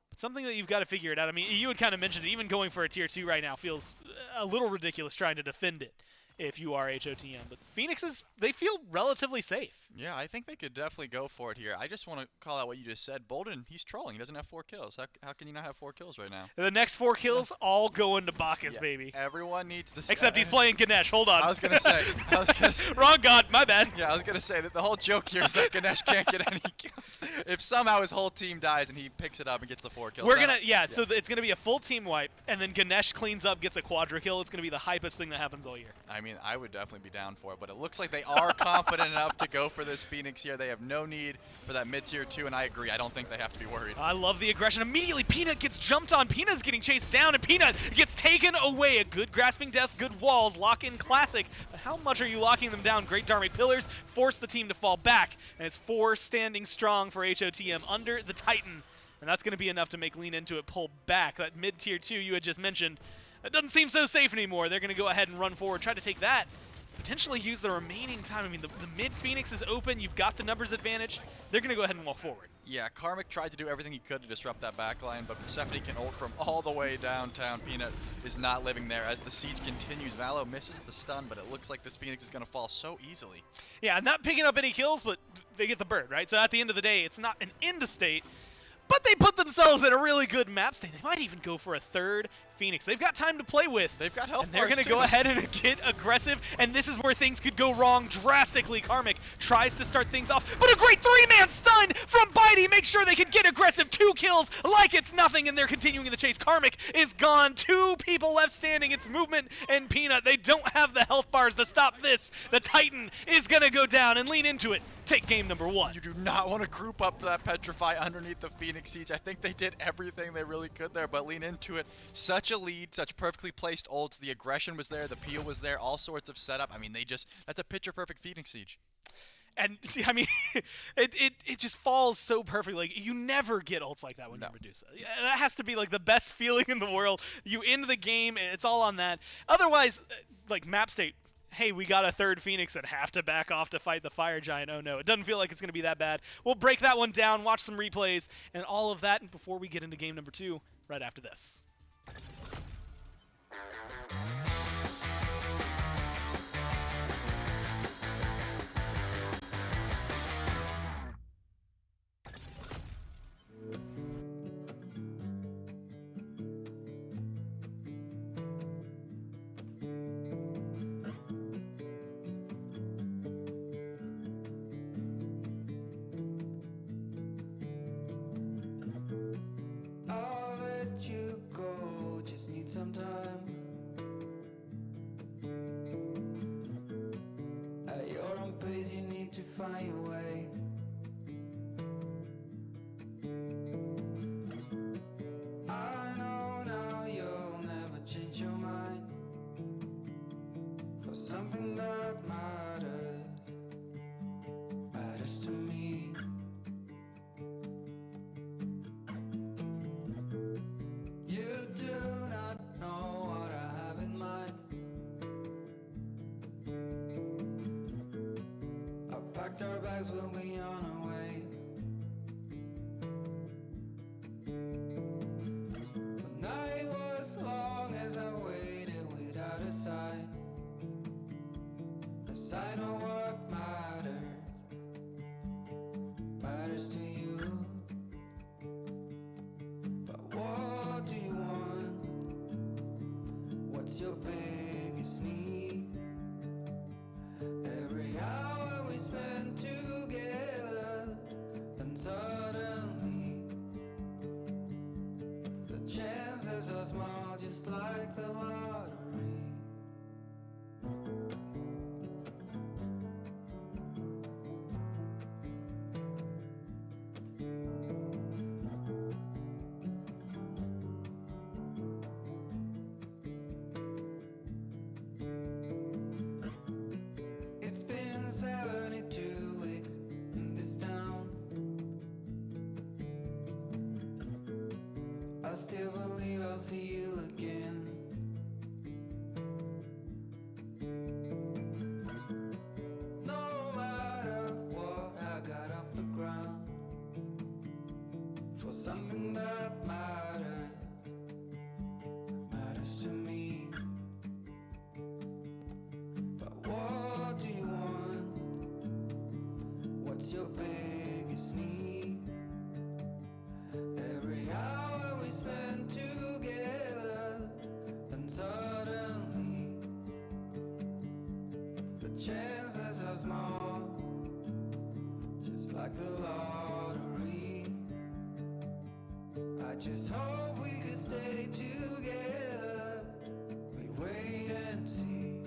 But something that you've got to figure it out. I mean, you had kind of mentioned it. Even going for a tier 2 right now feels a little ridiculous trying to defend it if you are HOTM. But Phoenixes, they feel relatively safe. Yeah, I think they could definitely go for it here. I just want to call out what you just said. Bolden, he's trolling. He doesn't have 4 kills. How can you not have 4 kills right now? The next 4 kills all go into Bacchus, baby. Everyone needs to... Except he's playing Ganesh. Hold on. I was going to say... Wrong god. My bad. Yeah, I was going to say that the whole joke here is that Ganesh can't get any kills. If somehow his whole team dies and he picks it up and gets the 4 kills... We're going to... So it's going to be a full team wipe, and then Ganesh cleans up, gets a quadra kill. It's going to be the hypest thing that happens all year. I mean, I would definitely be down for it, but it looks like they are confident enough to go for this Phoenix here. They have no need for that mid-tier 2, and I agree. I don't think they have to be worried. I love the aggression. Immediately, Peanut gets jumped on. Peanut's getting chased down, and Peanut gets taken away. A good Grasping Death, good walls, lock-in classic. But how much are you locking them down? Great Dharmic Pillars force the team to fall back, and it's 4 standing strong for HOTM under the Titan. And that's going to be enough to make lean into it pull back. That mid-tier 2 you had just mentioned, that doesn't seem so safe anymore. They're going to go ahead and run forward, try to take that. Potentially use the remaining time. I mean, the mid-Phoenix is open. You've got the numbers advantage. They're going to go ahead and walk forward. Yeah, Karmic tried to do everything he could to disrupt that backline, but Persephone can ult from all the way downtown. Peanut is not living there as the siege continues. Valo misses the stun, but it looks like this Phoenix is going to fall so easily. Yeah, not picking up any kills, but they get the bird, right? So at the end of the day, it's not an end state, but they put themselves in a really good map state. They might even go for a 3rd Phoenix. They've got time to play with. They've got health. And they're going to go ahead and get aggressive, and this is where things could go wrong drastically. Karmic tries to start things off, but a great 3-man stun from Bitey makes sure they can get aggressive. 2 kills like it's nothing, and they're continuing the chase. Karmic is gone. 2 people left standing. It's Movement and Peanut. They don't have the health bars to stop this. The Titan is going to go down and lean into it. take game number 1. You do not want to group up that Petrify underneath the Phoenix Siege. I think they did everything they really could there, but lean into it. Such a lead, such perfectly placed ults. The aggression was there, the peel was there, all sorts of setup. I mean, that's a picture-perfect Phoenix Siege. And I mean, it just falls so perfectly. Like, you never get ults like that when No. you Medusa. That has to be like the best feeling in the world. You end the game, it's all on that. Otherwise, like map state, hey, we got a third Phoenix and have to back off to fight the Fire Giant. Oh no, it doesn't feel like it's going to be that bad. We'll break that one down, watch some replays, and all of that before we get into game number 2 right after this. I'll let you go, just need some time. At your own pace, you need to find your way. I know now you'll never change your mind for something that matters to me. You do not know what I have in mind. I packed our bags, we'll be on our way. The night was long as I waited without a sign. 'Cause I know what matters to you. But what do you want? What's your biggest need? Every hour we spend together, then suddenly the chances are small, just like the lottery. It's been 72 weeks in this town. I still believe I'll see you again. No matter what, I got off the ground for something that matters to me. But what do you want? What's your biggest need? Every hour we spend together, then suddenly the chances are small, just like the lottery. I just hope we could stay together. We wait and see,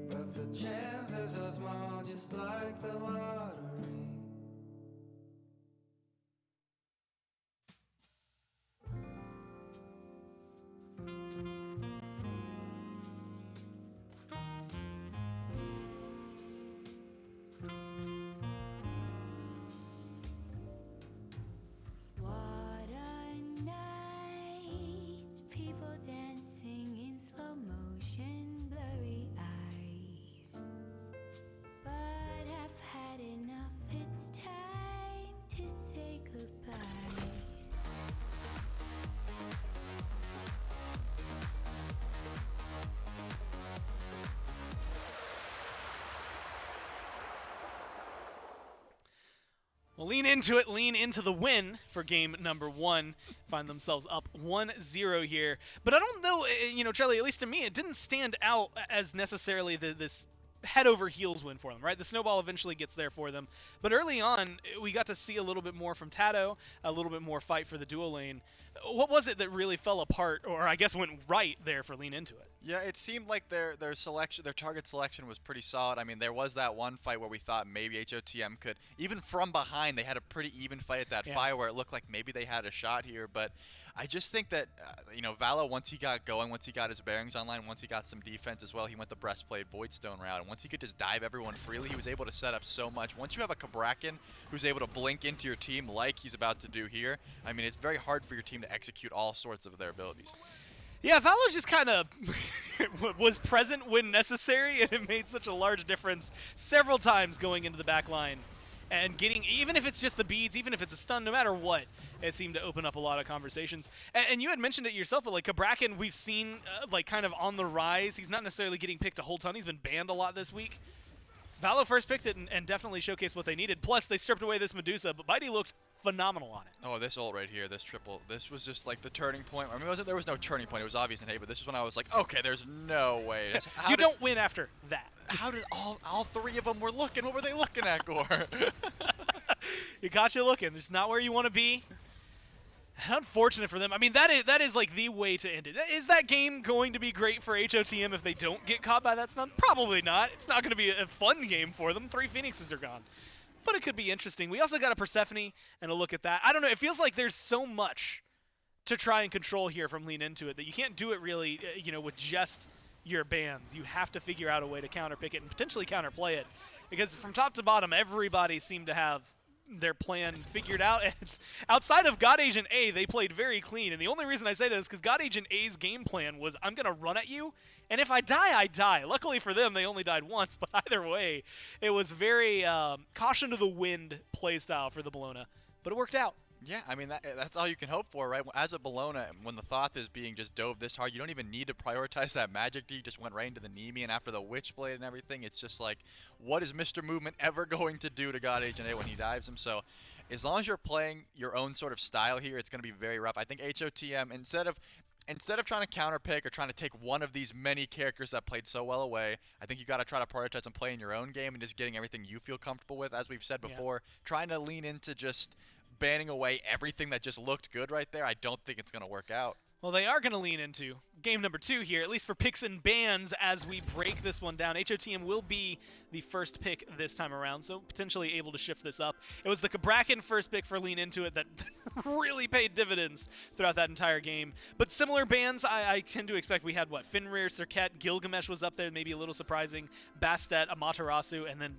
but the chances are small, just like the lottery. What a night, people dancing in slow motion, blurry eyes. But I've had enough, it's time to say goodbye. Well, lean into it, lean into the win for game number 1. Find themselves up 1-0 here. But I don't know, Charlie, at least to me, it didn't stand out as necessarily this head over heels win for them, right? The snowball eventually gets there for them. But early on, we got to see a little bit more from Tato, a little bit more fight for the dual lane. What was it that really fell apart, or I guess went right there for Lean Into It? Yeah, it seemed like their target selection was pretty solid. I mean, there was that one fight where we thought maybe HOTM could, even from behind, they had a pretty even fight at that fire where it looked like maybe they had a shot here. But I just think that, Valo, once he got going, once he got his bearings online, once he got some defense as well, he went the breastplate Voidstone route. And once he could just dive everyone freely, he was able to set up so much. Once you have a Kabrakan who's able to blink into your team like he's about to do here, I mean, it's very hard for your team to execute all sorts of their abilities. Yeah, Valo just kind of was present when necessary, and it made such a large difference several times going into the back line. And getting, even if it's just the beads, even if it's a stun, no matter what, it seemed to open up a lot of conversations. And you had mentioned it yourself, but like Kabrakan, we've seen like kind of on the rise. He's not necessarily getting picked a whole ton. He's been banned a lot this week. Valo first picked it and definitely showcased what they needed. Plus, they stripped away this Medusa, but Mighty looked phenomenal on it. Oh, this ult right here, this triple, this was just like the turning point. I mean, there was no turning point. It was obvious in Hay, but this is when I was like, okay, there's no way. You don't win after that. How did all three of them were looking? What were they looking at, Gore? It got you looking. It's not where you want to be. Unfortunate for them. I mean, that is like the way to end it. Is that game going to be great for HOTM if they don't get caught by that stun? Probably not. It's not going to be a fun game for them. 3 Phoenixes are gone. But it could be interesting. We also got a Persephone and a look at that. I don't know. It feels like there's so much to try and control here from Lean Into It that you can't do it really, with just your bans. You have to figure out a way to counterpick it and potentially counterplay it. Because from top to bottom, everybody seemed to have their plan figured out. And outside of God Agent A, they played very clean. And the only reason I say that is because God Agent A's game plan was, I'm going to run at you, and if I die, I die. Luckily for them, they only died once, but either way, it was very caution to the wind play style for the Bologna. But it worked out. Yeah, I mean, that's all you can hope for, right? As a Bologna, when the Thoth is being just dove this hard, you don't even need to prioritize that magic. You just went right into the Nemi, and after the Witchblade and everything, it's just like, what is Mr. Movement ever going to do to God Agent A when he dives him? So as long as you're playing your own sort of style here, it's going to be very rough. I think HOTM, instead of trying to counterpick or trying to take one of these many characters that played so well away, I think you got to try to prioritize and play in your own game and just getting everything you feel comfortable with. As we've said before, trying to lean into just banning away everything that just looked good right there, I don't think it's going to work out. Well, they are going to lean into game number 2 here, at least for picks and bans as we break this one down. HOTM will be the first pick this time around, so potentially able to shift this up. It was the Kabrakan first pick for Lean Into It that really paid dividends throughout that entire game. But similar bans, I tend to expect we had, Fenrir, Serket, Gilgamesh was up there, maybe a little surprising, Bastet, Amaterasu, and then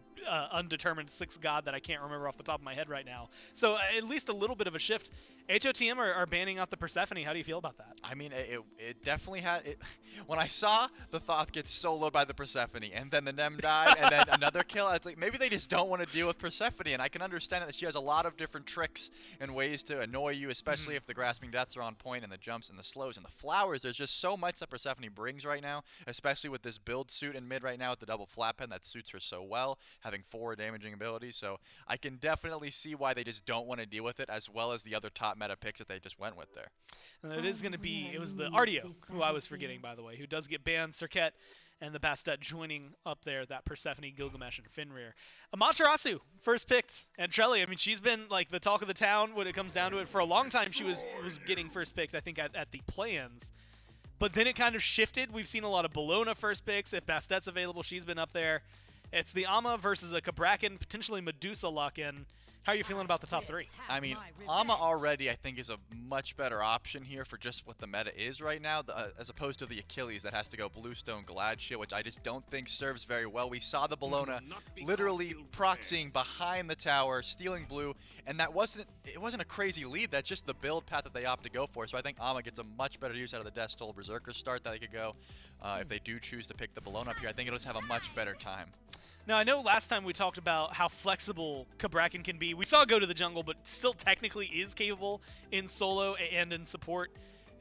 undetermined 6th god that I can't remember off the top of my head right now. So at least a little bit of a shift. HOTM are banning out the Persephone. How do you feel about that? I mean, it definitely had it. When I saw the Thoth get soloed by the Persephone, and then the Nem died, and then another kill, I was like, maybe they just don't want to deal with Persephone, and I can understand that she has a lot of different tricks and ways to annoy you, especially if the Grasping Deaths are on point, and the jumps and the slows and the flowers. There's just so much that Persephone brings right now, especially with this build suit in mid right now with the double flat pen that suits her so well, having 4 damaging abilities. So I can definitely see why they just don't want to deal with it, as well as the other top meta picks that they just went with there. And it is going to be, it was the Artio, who I was forgetting, by the way, who does get banned, Serket, and the Bastet joining up there, that Persephone, Gilgamesh, and Fenrir. Amaterasu, first picked, and Trelly, I mean, she's been like the talk of the town when it comes down to it. For a long time, she was getting first picked, I think, at the plans. But then it kind of shifted. We've seen a lot of Bologna first picks. If Bastet's available, she's been up there. It's the Ama versus a Kabrakan, potentially Medusa lock-in. How are you feeling about the top 3? I mean, Ama already, I think, is a much better option here for just what the meta is right now, as opposed to the Achilles that has to go Bluestone Gladshield, which I just don't think serves very well. We saw the Bologna literally proxying behind the tower, stealing blue, and it wasn't a crazy lead. That's just the build path that they opt to go for. So I think Ama gets a much better use out of the Death Toll Berserker start that they could go. If they do choose to pick the Bologna up here, I think it'll just have a much better time. Now, I know last time we talked about how flexible Kabrakan can be. We saw go to the jungle, but still technically is capable in solo and in support.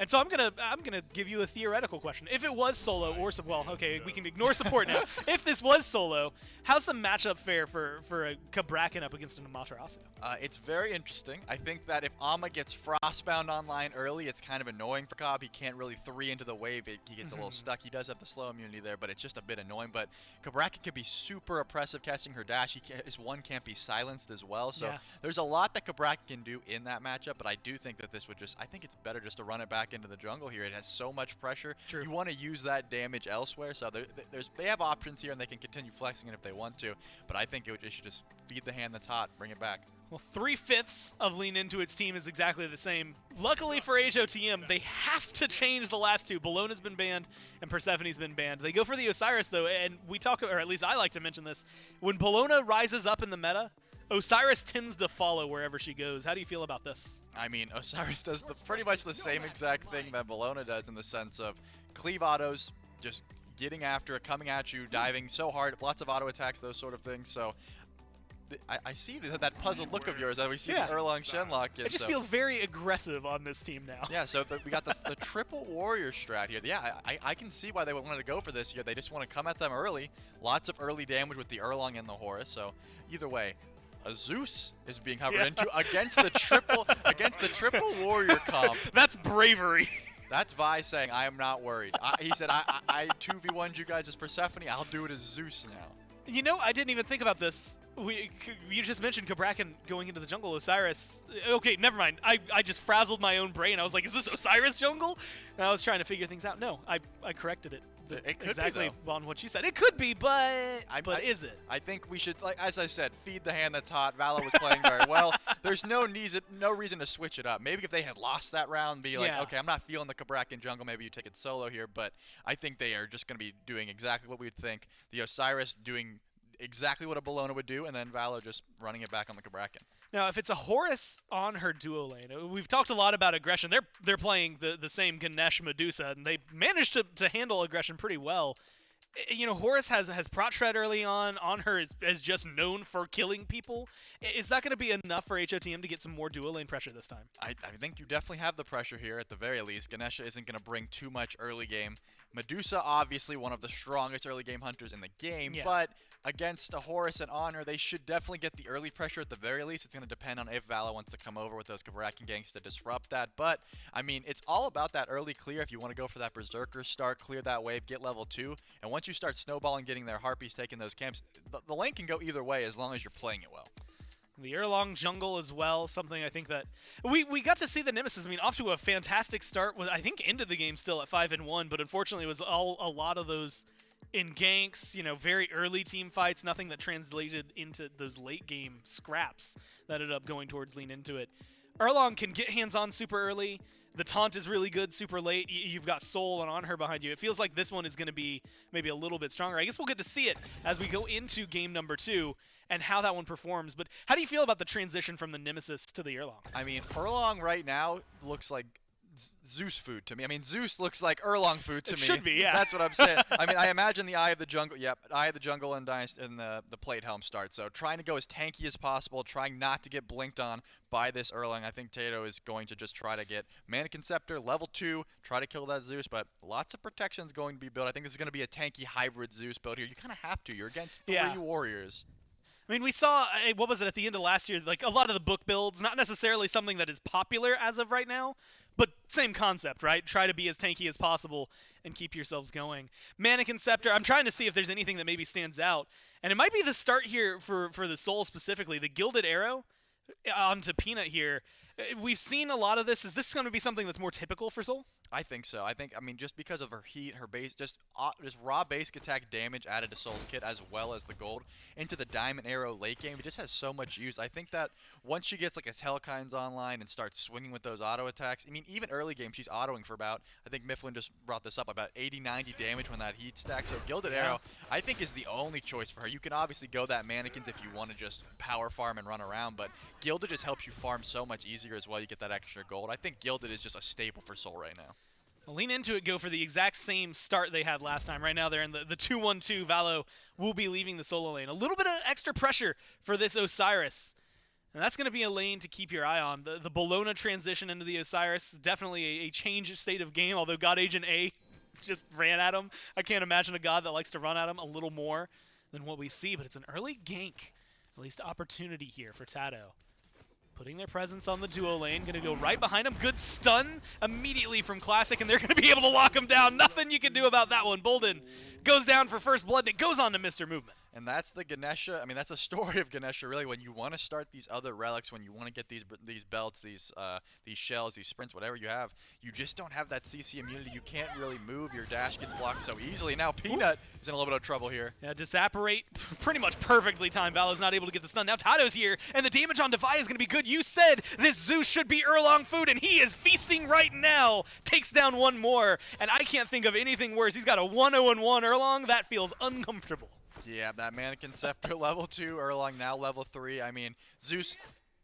And so I'm gonna give you a theoretical question. If it was solo or well, okay, we can ignore support now. If this was solo, how's the matchup fair for a Cabrakan up against an Amaterasu? It's very interesting. I think that if Ama gets Frostbound online early, it's kind of annoying for Cobb. He can't really 3 into the wave. He gets a little stuck. He does have the slow immunity there, but it's just a bit annoying. But Cabrakan can be super oppressive casting her dash. His one can't be silenced as well. So there's a lot that Cabrakan can do in that matchup, but I do think that this would I think it's better just to run it back into the jungle here. It has so much pressure. True. You want to use that damage elsewhere, so they have options here, and they can continue flexing it if they want to, but I think it should just feed the hand that's hot, bring it back. Well, 3/5 of Lean Into Its team is exactly the same. Luckily for HOTM, they have to change the last two. Bologna's been banned, and Persephone's been banned. They go for the Osiris, though, and we talk, or at least I like to mention this. When Bologna rises up in the meta, Osiris tends to follow wherever she goes. How do you feel about this? I mean, Osiris does pretty much the same exact thing that Bologna does in the sense of cleave autos, just getting after it, coming at you, diving so hard, lots of auto attacks, those sort of things. So I see that puzzled look of yours as we see the Erlang Shenlock. It just feels very aggressive on this team now. Yeah, so we got the triple warrior strat here. Yeah, I can see why they wanted to go for this here. They just want to come at them early. Lots of early damage with the Erlang and the Horus. So either way, a Zeus is being hovered into against the triple warrior comp. That's bravery. That's Vi saying, I am not worried. He said, I 2v1'd you guys as Persephone. I'll do it as Zeus now. You know, I didn't even think about this. You just mentioned Cabrakan going into the jungle. Osiris. Okay, never mind. I just frazzled my own brain. I was like, is this Osiris jungle? And I was trying to figure things out. No, I corrected it. It could exactly be, on what you said. It could be, but is it? I think we should, like as I said, feed the hand that's hot. Valo was playing very well. There's no reason to switch it up. Maybe if they had lost that round, be like, okay, I'm not feeling the Cabrakan jungle. Maybe you take it solo here. But I think they are just going to be doing exactly what we'd think. The Osiris doing exactly what a Bologna would do, and then Valo just running it back on the Cabrakan. Now, if it's a Horus on her duo lane, we've talked a lot about aggression. They're playing the same Ganesh Medusa, and they managed to handle aggression pretty well. You know, Horus has Prot Shred early on her is just known for killing people. Is that going to be enough for HOTM to get some more duo lane pressure this time? I think you definitely have the pressure here at the very least. Ganesha isn't going to bring too much early game. Medusa, obviously one of the strongest early game hunters in the game, but against a Horus and Honor, they should definitely get the early pressure at the very least. It's going to depend on if Valo wants to come over with those Cabrakan ganks to disrupt that. But, I mean, it's all about that early clear. If you want to go for that Berserker start, clear that wave, get level 2. And once you start snowballing, getting their Harpies, taking those camps, the lane can go either way as long as you're playing it well. The Erlang jungle as well, something I think that we got to see the Nemesis. I mean, off to a fantastic start. I think into the game still at 5-1, but unfortunately it was a lot of those in ganks, you know, very early team fights, nothing that translated into those late game scraps that ended up going towards Lean Into It. Erlang can get hands on super early. The taunt is really good super late. You've got Soul and On Her behind you. It feels like this one is going to be maybe a little bit stronger. I guess we'll get to see it as we go into game number 2 and how that one performs. But how do you feel about the transition from the Nemesis to the Erlang? I mean, Erlang right now looks like Zeus food to me. I mean, Zeus looks like Erlang food to me. It should be, yeah. That's what I'm saying. I mean, I imagine the Eye of the Jungle. Yep, Eye of the Jungle and the Plate Helm start. So trying to go as tanky as possible, trying not to get blinked on by this Erlang. I think Tato is going to just try to get Mannequin Scepter, level 2, try to kill that Zeus, but lots of protections going to be built. I think this is going to be a tanky hybrid Zeus build here. You kind of have to. You're against 3 warriors. I mean, we saw, what was it, at the end of last year, like a lot of the book builds, not necessarily something that is popular as of right now, but same concept, right? Try to be as tanky as possible and keep yourselves going. Mannequin Scepter, I'm trying to see if there's anything that maybe stands out. And it might be the start here for the Soul specifically. The Gilded Arrow onto Peanut here. We've seen a lot of this. Is this going to be something that's more typical for Soul? I think so. I mean, just because of her heat, her base, just raw basic attack damage added to Soul's kit as well as the gold into the Diamond Arrow late game, it just has so much use. I think that once she gets like a Telekines online and starts swinging with those auto attacks, I mean, even early game, she's autoing for about, I think Mifflin just brought this up, about 80-90 damage when that heat stacks. So Gilded Arrow, I think, is the only choice for her. You can obviously go that Mannequins if you want to just power farm and run around, but Gilded just helps you farm so much easier as well. You get that extra gold. I think Gilded is just a staple for Soul right now. Lean Into It go for the exact same start they had last time. Right now they're in the 2-1-2. Valo will be leaving the solo lane. A little bit of extra pressure for this Osiris. And that's going to be a lane to keep your eye on. The Bologna transition into the Osiris is definitely a change state of game, although God Agent A just ran at him. I can't imagine a God that likes to run at him a little more than what we see, but it's an early gank, at least opportunity here for Tato. Putting their presence on the duo lane, going to go right behind him. Good stun immediately from Classic, and they're going to be able to lock him down. Nothing you can do about that one. Bolden goes down for first blood, and it goes on to Mr. Movement. And that's the Ganesha. I mean, that's a story of Ganesha, really. When you want to start these other relics, when you want to get these belts, these shells, these sprints, whatever you have, you just don't have that CC immunity. You can't really move. Your dash gets blocked so easily. Now Peanut is in a little bit of trouble here. Yeah, Disapparate, pretty much perfectly timed. Valo's not able to get the stun. Now Tato's here, and the damage on Devi is going to be good. You said this Zeus should be Erlong food, and he is feasting right now. Takes down one more, and I can't think of anything worse. He's got a 1-0-1 Erlong. That feels uncomfortable. Yeah, that Mannequin Scepter level 2, Erlong now level 3. I mean, Zeus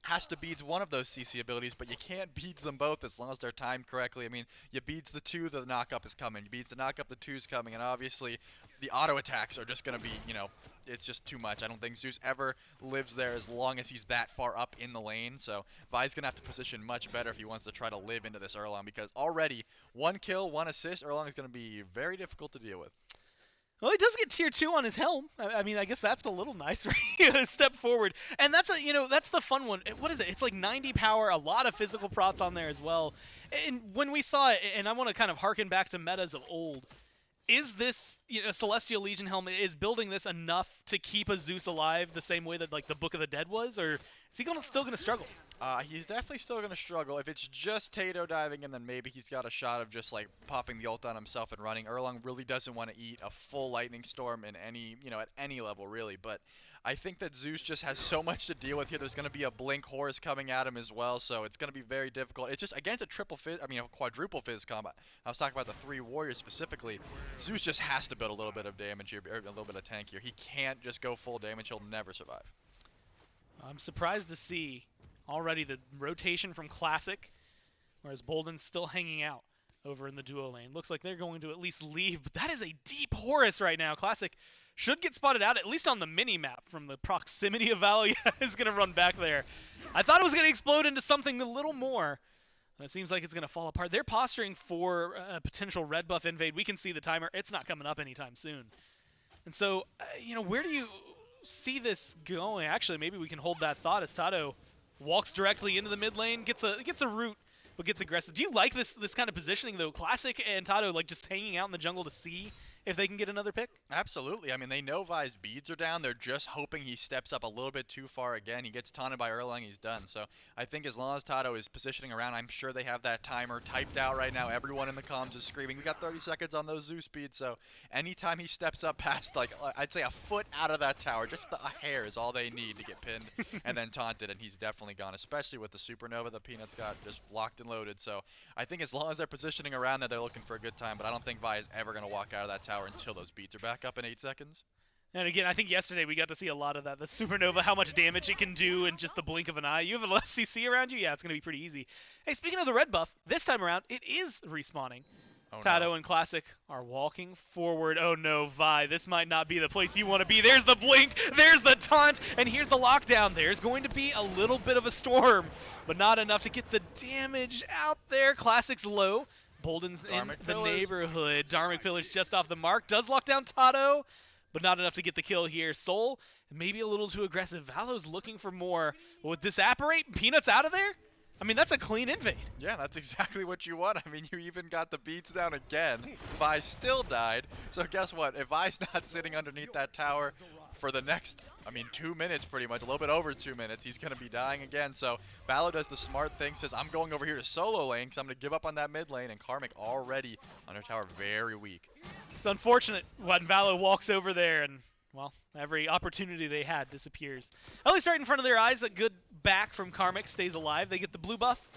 has to beats one of those CC abilities, but you can't beats them both as long as they're timed correctly. I mean, you beats the 2, the knock-up is coming. You beats the knock-up, the 2's coming, and obviously the auto attacks are just going to be, you know, it's just too much. I don't think Zeus ever lives there as long as he's that far up in the lane, so Vi's going to have to position much better if he wants to try to live into this Erlong, because already 1 kill, 1 assist, Erlong is going to be very difficult to deal with. Well, he does get tier 2 on his helm. I mean, I guess that's a little nice, right? A step forward. And that's that's the fun one. What is it? It's like 90 power, a lot of physical prots on there as well. And when we saw it, and I want to kind of harken back to metas of old, is this Celestial Legion helm, is building this enough to keep a Zeus alive the same way that like the Book of the Dead was, or is he still going to struggle? He's definitely still going to struggle. If it's just Tato diving him, then maybe he's got a shot of just like popping the ult on himself and running. Erlong really doesn't want to eat a full Lightning Storm in any, at any level really. But I think that Zeus just has so much to deal with here. There's going to be a Blink Horus coming at him as well, so it's going to be very difficult. It's just against a quadruple Fizz combat. I was talking about the 3 warriors specifically. Zeus just has to build a little bit of damage here, or a little bit of tank here. He can't just go full damage. He'll never survive. I'm surprised to see already the rotation from Classic, whereas Bolden's still hanging out over in the duo lane. Looks like they're going to at least leave, but that is a deep Horus right now. Classic should get spotted out, at least on the mini-map from the proximity of Valo. Yeah, is going to run back there. I thought it was going to explode into something a little more. It seems like it's going to fall apart. They're posturing for a potential red buff invade. We can see the timer. It's not coming up anytime soon. And so, where do you see this going? Actually, maybe we can hold that thought as Tato walks directly into the mid lane, gets a root, but gets aggressive. Do you like this kind of positioning, though? Classic and Tato like just hanging out in the jungle to see if they can get another pick? Absolutely. I mean, they know Vi's beads are down. They're just hoping he steps up a little bit too far again. He gets taunted by Erlang, he's done. So I think as long as Tato is positioning around, I'm sure they have that timer typed out right now. Everyone in the comms is screaming, we got 30 seconds on those Zeus speeds. So anytime he steps up past, like, I'd say a foot out of that tower, just a hair is all they need to get pinned and then taunted, and he's definitely gone, especially with the Supernova that Peanut's got just locked and loaded. So I think as long as they're positioning around there, they're looking for a good time, but I don't think Vi is ever going to walk out of that tower until those beats are back up in 8 seconds. And again, I think yesterday we got to see a lot of that. The Supernova, how much damage it can do in just the blink of an eye. You have a left CC around you? Yeah, it's going to be pretty easy. Hey, speaking of the red buff, this time around, it is respawning. Oh, Tato no. and Classic are walking forward. Oh no, Vi, this might not be the place you want to be. There's the blink, there's the taunt, and here's the lockdown. There's going to be a little bit of a storm, but not enough to get the damage out there. Classic's low. Bolden's in the neighborhood. Dharmic Pillars just off the mark. Does lock down Tato, but not enough to get the kill here. Soul, maybe a little too aggressive. Valo's looking for more. But with Disapparate, Peanut's out of there? I mean, that's a clean invade. Yeah, that's exactly what you want. I mean, you even got the beats down again. Vi still died. So guess what? If Vi's not sitting underneath that tower for the next, 2 minutes pretty much, a little bit over 2 minutes, he's going to be dying again. So Valo does the smart thing, says, I'm going over here to solo lane because I'm going to give up on that mid lane, and Karmic already on her tower very weak. It's unfortunate when Valo walks over there and, well, every opportunity they had disappears. At least right in front of their eyes, a good back from Karmic stays alive. They get the blue buff.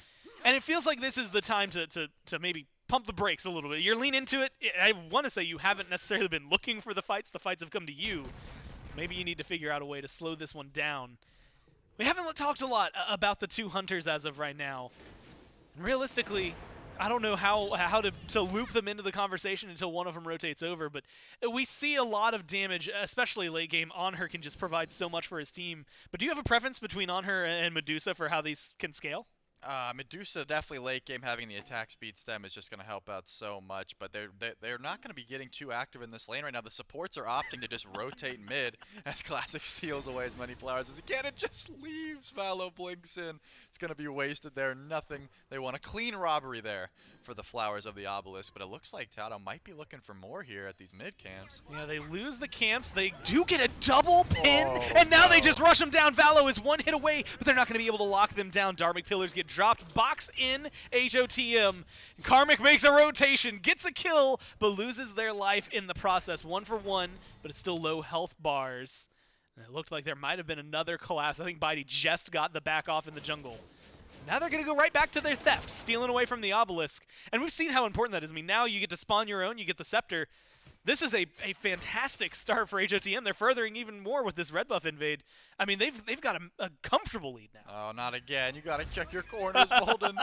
And it feels like this is the time to maybe pump the brakes a little bit. You're lean into it. I want to say you haven't necessarily been looking for the fights. The fights have come to you. Maybe you need to figure out a way to slow this one down. We haven't talked a lot about the 2 hunters as of right now. And realistically, I don't know how to loop them into the conversation until one of them rotates over, but we see a lot of damage, especially late game. Onher can just provide so much for his team. But do you have a preference between Onher and Medusa for how these can scale? Medusa definitely late game having the attack speed stem is just going to help out so much, but they're not going to be getting too active in this lane right now. The supports are opting to just rotate mid as Classic steals away as many flowers as he can. It just leaves. Valo blinks in. It's going to be wasted there. Nothing. They want a clean robbery there for the flowers of the obelisk, but it looks like Tato might be looking for more here at these mid camps. Yeah, they lose the camps. They do get a double pin, and now they just rush them down. Valo is one hit away, but they're not going to be able to lock them down. Dharmic Pillars get dropped. Box in HOTM. Karmic makes a rotation, gets a kill, but loses their life in the process. 1 for 1, but it's still low health bars. And it looked like there might have been another collapse. I think Bitey just got the back off in the jungle. Now they're going to go right back to their theft, stealing away from the obelisk. And we've seen how important that is. I mean, now you get to spawn your own, you get the scepter. This is a fantastic start for HOTM. They're furthering even more with this red buff invade. I mean, they've got a comfortable lead now. Oh, not again. You got to check your corners, Bolden.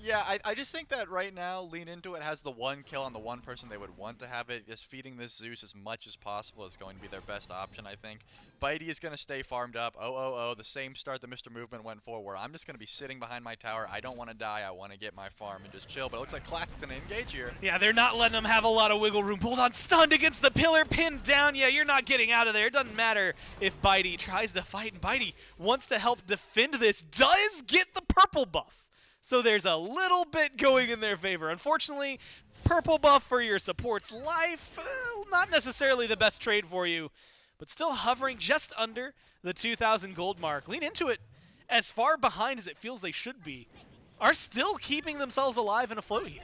Yeah, I just think that right now, Lean Into It has the one kill on the one person they would want to have it. Just feeding this Zeus as much as possible is going to be their best option, I think. Bitey is going to stay farmed up. The same start that Mr. Movement went for, where I'm just going to be sitting behind my tower. I don't want to die. I want to get my farm and just chill. But it looks like Classic's going to engage here. Yeah, they're not letting them have a lot of wiggle room. Bolden stunned against the pillar, pinned down. Yeah, you're not getting out of there. It doesn't matter if Bitey tries to fight, and Bitey wants to help defend this. Does get the purple buff. So there's a little bit going in their favor. Unfortunately, purple buff for your support's life, not necessarily the best trade for you, but still hovering just under the 2,000 gold mark. Lean Into It, as far behind as it feels they should be, are still keeping themselves alive and afloat here.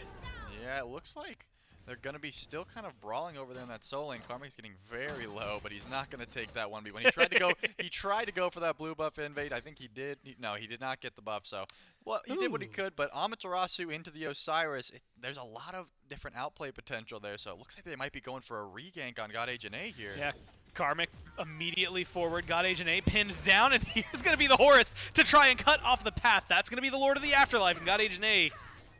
Yeah, it looks like they're going to be still kind of brawling over there in that soul lane. Karmic's getting very low, but he's not going to take that 1v. When he tried to go, he tried to go for that blue buff invade. I think he did. No, he did not get the buff. So, well, he did what he could. But Amaterasu into the Osiris. There's a lot of different outplay potential there. So it looks like they might be going for a regank on God Agent A here. Yeah. Karmic immediately forward. God Agent A pinned down, and here's going to be the Horus to try and cut off the path. That's going to be the Lord of the Afterlife, and God Agent A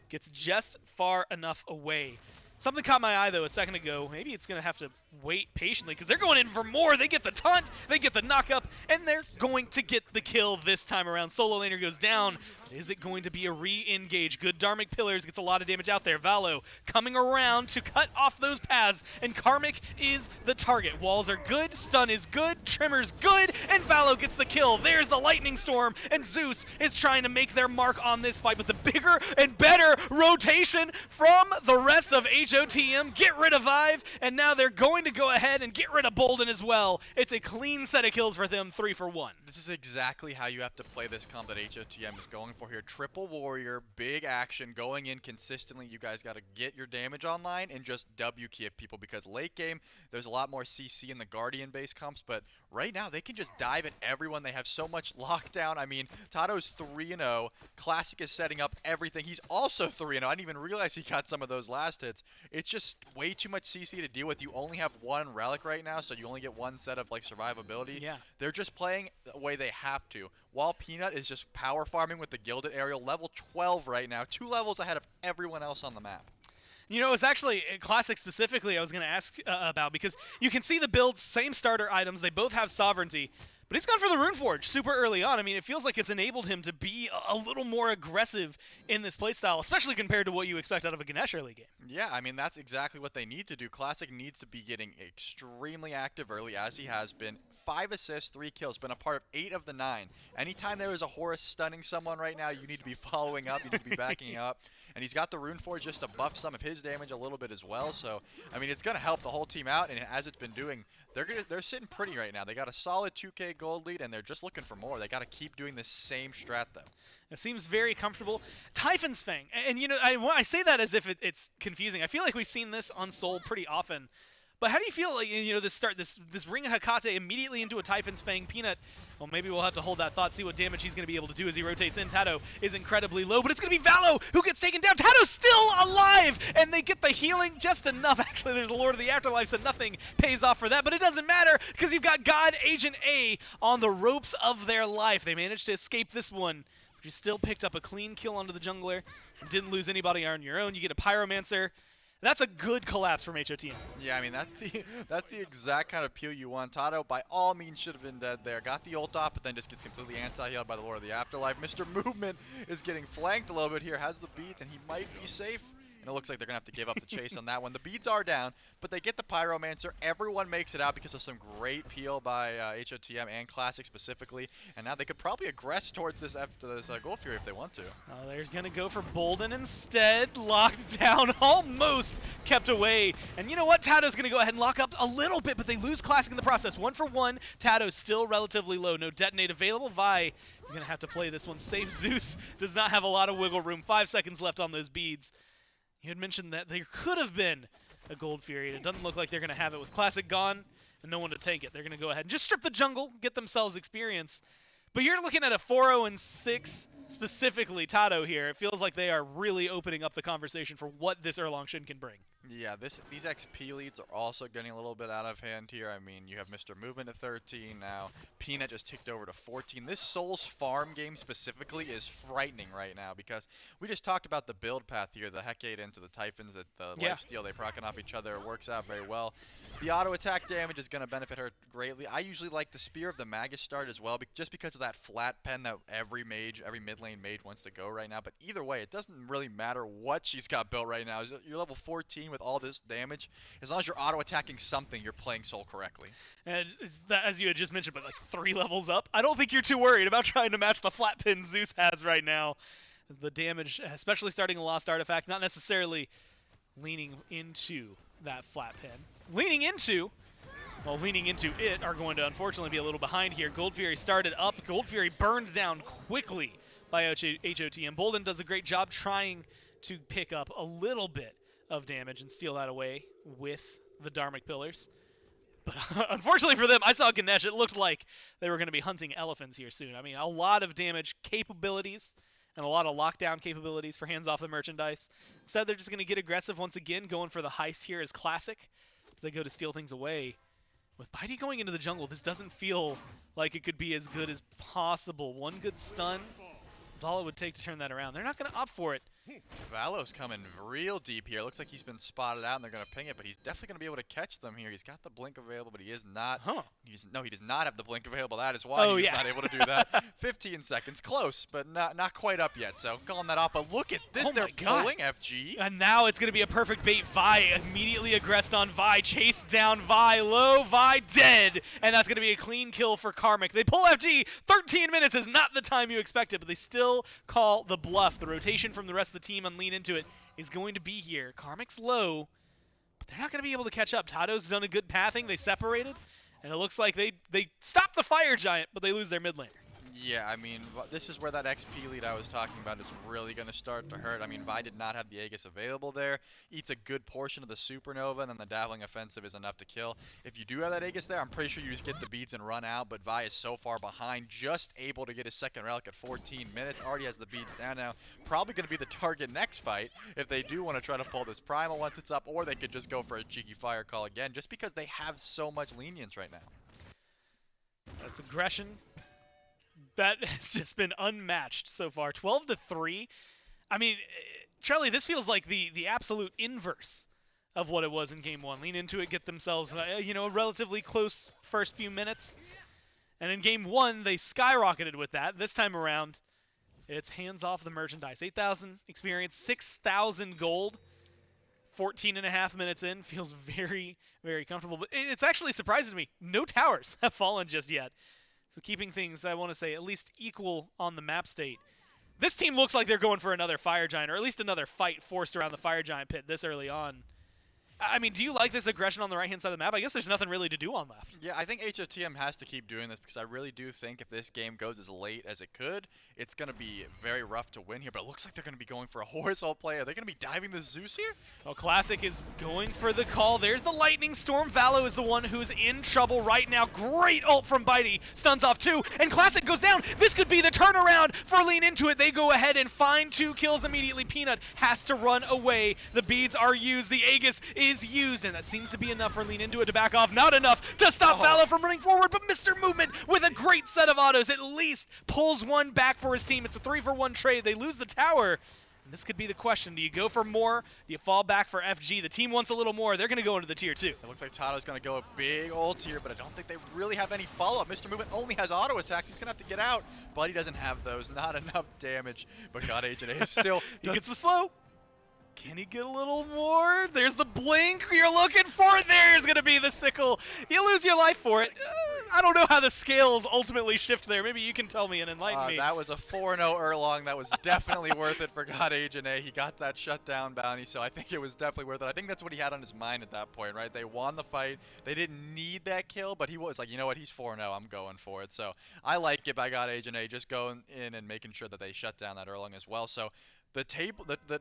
gets just far enough away. Something caught my eye, though, a second ago. Maybe it's going to have to wait patiently because they're going in for more. They get the taunt, they get the knock-up, and they're going to get the kill this time around. Solo laner goes down. Is it going to be a re-engage? Good Dharmic Pillars gets a lot of damage out there. Valo coming around to cut off those paths, and Karmic is the target. Walls are good, stun is good, Trimmer's good, and Valo gets the kill. There's the Lightning Storm, and Zeus is trying to make their mark on this fight with the bigger and better rotation from the rest of HOTM. Get rid of Vive, and now they're going to go ahead and get rid of Bolden as well. It's a clean set of kills for them, 3 for 1. This is exactly how you have to play this comp that HOTM is going for here. Triple warrior, big action, going in consistently. You guys got to get your damage online and just W key people, because late game, there's a lot more CC in the Guardian-based comps, but right now they can just dive at everyone. They have so much lockdown. I mean, Tato's 3-0. Classic is setting up everything. He's also 3-0. I didn't even realize he got some of those last hits. It's just way too much CC to deal with. You only have one relic right now, so you only get one set of like survivability. Yeah. They're just playing the way they have to. While Peanut is just power farming with the Gilded Aerial, level 12 right now, 2 levels ahead of everyone else on the map. You know, it's actually Classic specifically I was going to ask about, because you can see the builds, same starter items, they both have sovereignty, but he's gone for the Runeforge super early on. I mean, it feels like it's enabled him to be a little more aggressive in this playstyle, especially compared to what you expect out of a Ganesh early game. Yeah, I mean, that's exactly what they need to do. Classic needs to be getting extremely active early, as he has been. 5 assists, 3 kills, been a part of 8 of the 9. Anytime there is a Horus stunning someone right now, you need to be following up, you need to be backing up. And he's got the Runeforge just to buff some of his damage a little bit as well. So, I mean, it's going to help the whole team out, and as it's been doing, they're sitting pretty right now. They got a solid 2K gold lead, and they're just looking for more. They got to keep doing this same strat, though. It seems very comfortable. Typhon's Fang, and you know, I say that as if it's confusing. I feel like we've seen this on Soul pretty often. But how do you feel like, you know, this Ring of Hecate immediately into a Typhon's Fang? Peanut, well, maybe we'll have to hold that thought, see what damage he's going to be able to do as he rotates in. Tato is incredibly low, but it's going to be Valo who gets taken down. Tato's still alive, and they get the healing just enough. Actually, there's a Lord of the Afterlife, so nothing pays off for that, but it doesn't matter because you've got God Agent A on the ropes of their life. They managed to escape this one, but you still picked up a clean kill onto the jungler. Didn't lose anybody on your own. You get a Pyromancer. That's a good collapse from HOTM. Yeah, I mean, that's the exact kind of peel you want. Tato, by all means, should have been dead there. Got the ult off, but then just gets completely anti-healed by the Lord of the Afterlife. Mr. Movement is getting flanked a little bit here, has the beat, and he might be safe. And it looks like they're going to have to give up the chase on that one. The beads are down, but they get the Pyromancer. Everyone makes it out because of some great peel by HOTM and Classic specifically. And now they could probably aggress towards this Gold Fury if they want to. Oh, they're going to go for Bolden instead. Locked down, almost kept away. And you know what? Tato's going to go ahead and lock up a little bit, but they lose Classic in the process. 1 for 1. Tato's still relatively low. No detonate available. Vi is going to have to play this one safe. Zeus does not have a lot of wiggle room. 5 seconds left on those beads. You had mentioned that there could have been a Gold Fury, and it doesn't look like they're going to have it with Classic gone and no one to tank it. They're going to go ahead and just strip the jungle, get themselves experience. But you're looking at a 4-0-6, specifically Tato here. It feels like they are really opening up the conversation for what this Erlang Shin can bring. Yeah, these XP leads are also getting a little bit out of hand here. I mean, you have Mr. Movement at 13 now. Peanut just ticked over to 14. This Souls farm game specifically is frightening right now because we just talked about the build path here, the Hecate into the Typhons, the lifesteal, they proccing off each other. It works out very well. The auto attack damage is going to benefit her greatly. I usually like the Spear of the Magus start as well, just because of that flat pen that every mid lane mage wants to go right now. But either way, it doesn't really matter what she's got built right now. You're level 14 with all this damage. As long as you're auto attacking something, you're playing Soul correctly. And as you had just mentioned, but like 3 levels up, I don't think you're too worried about trying to match the flat pin Zeus has right now. The damage, especially starting a Lost Artifact, not necessarily leaning into that flat pin. Leaning into it are going to unfortunately be a little behind here. Gold Fury started up. Gold Fury burned down quickly by HOTM. Bolden does a great job trying to pick up a little bit of damage and steal that away with the Dharmic Pillars. But unfortunately for them, I saw Ganesh. It looked like they were going to be hunting elephants here soon. I mean, a lot of damage capabilities and a lot of lockdown capabilities for hands off the merchandise. Instead, they're just going to get aggressive once again, going for the heist here as Classic. As they go to steal things away. With Bitey going into the jungle, this doesn't feel like it could be as good as possible. One good stun is all it would take to turn that around. They're not going to opt for it. Valo's coming real deep here. Looks like he's been spotted out, and they're going to ping it, but he's definitely going to be able to catch them here. He's got the blink available, but he is not. No, he does not have the blink available. That is why he's not able to do that. 15 seconds. Close, but not quite up yet, so calling that off. But look at this. They're pulling FG. And now it's going to be a perfect bait. Vi immediately aggressed on Vi. Chased down Vi. Low. Vi dead. And that's going to be a clean kill for Karmic. They pull FG. 13 minutes is not the time you expected, but they still call the bluff. The rotation from the rest of the team and lean into it is going to be here. Karmic's low, but they're not going to be able to catch up. Tato's done a good pathing. They separated, and it looks like they stopped the Fire Giant, but they lose their mid laner. Yeah, I mean, this is where that XP lead I was talking about is really going to start to hurt. I mean, Vi did not have the Aegis available there. Eats a good portion of the Supernova, and then the Dazzling Offensive is enough to kill. If you do have that Aegis there, I'm pretty sure you just get the beads and run out, but Vi is so far behind, just able to get his second relic at 14 minutes. Already has the beads down now. Probably going to be the target next fight if they do want to try to pull this Primal once it's up, or they could just go for a cheeky fire call again, just because they have so much lenience right now. That's aggression. That has just been unmatched so far. 12-3. I mean, Charlie, this feels like the absolute inverse of what it was in Game 1. Lean into it, get themselves, a relatively close first few minutes. And in Game 1, they skyrocketed with that. This time around, it's hands off the merchandise. 8,000 experience, 6,000 gold. 14.5 minutes in. Feels very, very comfortable. But it's actually surprising to me. No towers have fallen just yet. So keeping things, I want to say, at least equal on the map state. This team looks like they're going for another Fire Giant, or at least another fight forced around the Fire Giant pit this early on. I mean, do you like this aggression on the right-hand side of the map? I guess there's nothing really to do on left. Yeah, I think HOTM has to keep doing this because I really do think if this game goes as late as it could, it's going to be very rough to win here. But it looks like they're going to be going for a horizontal play. Are they going to be diving the Zeus here? Well, Classic is going for the call. There's the Lightning Storm. Valo is the one who's in trouble right now. Great ult from Bitey. Stuns off 2, and Classic goes down. This could be the turnaround for Lean Into It. They go ahead and find 2 kills immediately. Peanut has to run away. The beads are used. The Aegis is used, and that seems to be enough for Lean Into It to back off. Not enough to stop Valo from running forward, but Mr. Movement with a great set of autos at least pulls one back for his team. It's a 3-for-1 trade. They lose the tower, And this could be the question. Do you go for more? Do you fall back for FG? The team wants a little more. They're going to go into the tier 2. It looks like Tado's going to go a big ult here, but I don't think they really have any follow-up. Mr. Movement only has auto attacks. He's going to have to get out, but he doesn't have those. Not enough damage. But God, Agent A is still... He gets the slow. Can he get a little more? There's the blink you're looking for. There's going to be the sickle. You lose your life for it. I don't know how the scales ultimately shift there. Maybe you can tell me and enlighten me. That was a 4-0 Erlong. That was definitely worth it for God Agent A. He got that shutdown bounty, so I think it was definitely worth it. I think that's what he had on his mind at that point, right? They won the fight. They didn't need that kill, but he was like, you know what? He's 4-0. I'm going for it. So I like it by God Agent A, just going in and making sure that they shut down that Erlong as well. So the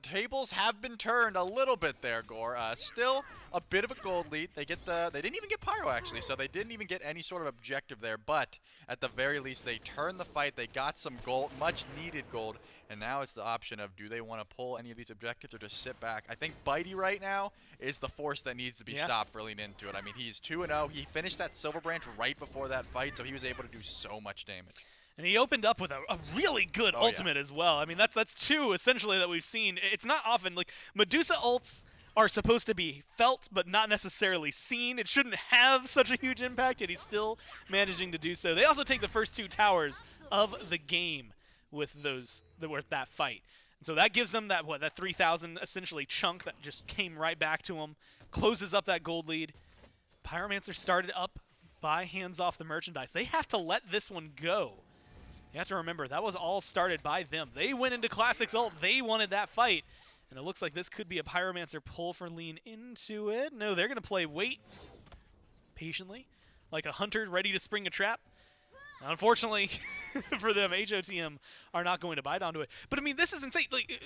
tables have been turned a little bit there, Gore. Still a bit of a gold lead. They didn't even get Pyro actually, so they didn't even get any sort of objective there. But at the very least, they turned the fight. They got some gold, much needed gold, and now it's the option of do they want to pull any of these objectives or just sit back. I think Bitey right now is the force that needs to be stopped for Lean Into It. I mean, he's 2-0. He finished that Silver Branch right before that fight, so he was able to do so much damage. And he opened up with a really good ultimate as well. I mean, that's two essentially that we've seen. It's not often. Like, Medusa ults are supposed to be felt but not necessarily seen. It shouldn't have such a huge impact, yet he's still managing to do so. They also take the first 2 towers of the game with that fight. And so that gives them that 3,000 essentially chunk that just came right back to him, closes up that gold lead. Pyromancer started up by hands off the merchandise. They have to let this one go. You have to remember, that was all started by them. They went into Classic's ult. They wanted that fight. And it looks like this could be a Pyromancer pull for Lean Into It. No, they're going to play wait patiently, like a hunter ready to spring a trap. Unfortunately for them, HOTM are not going to bite onto it. But, I mean, this is insane. Like,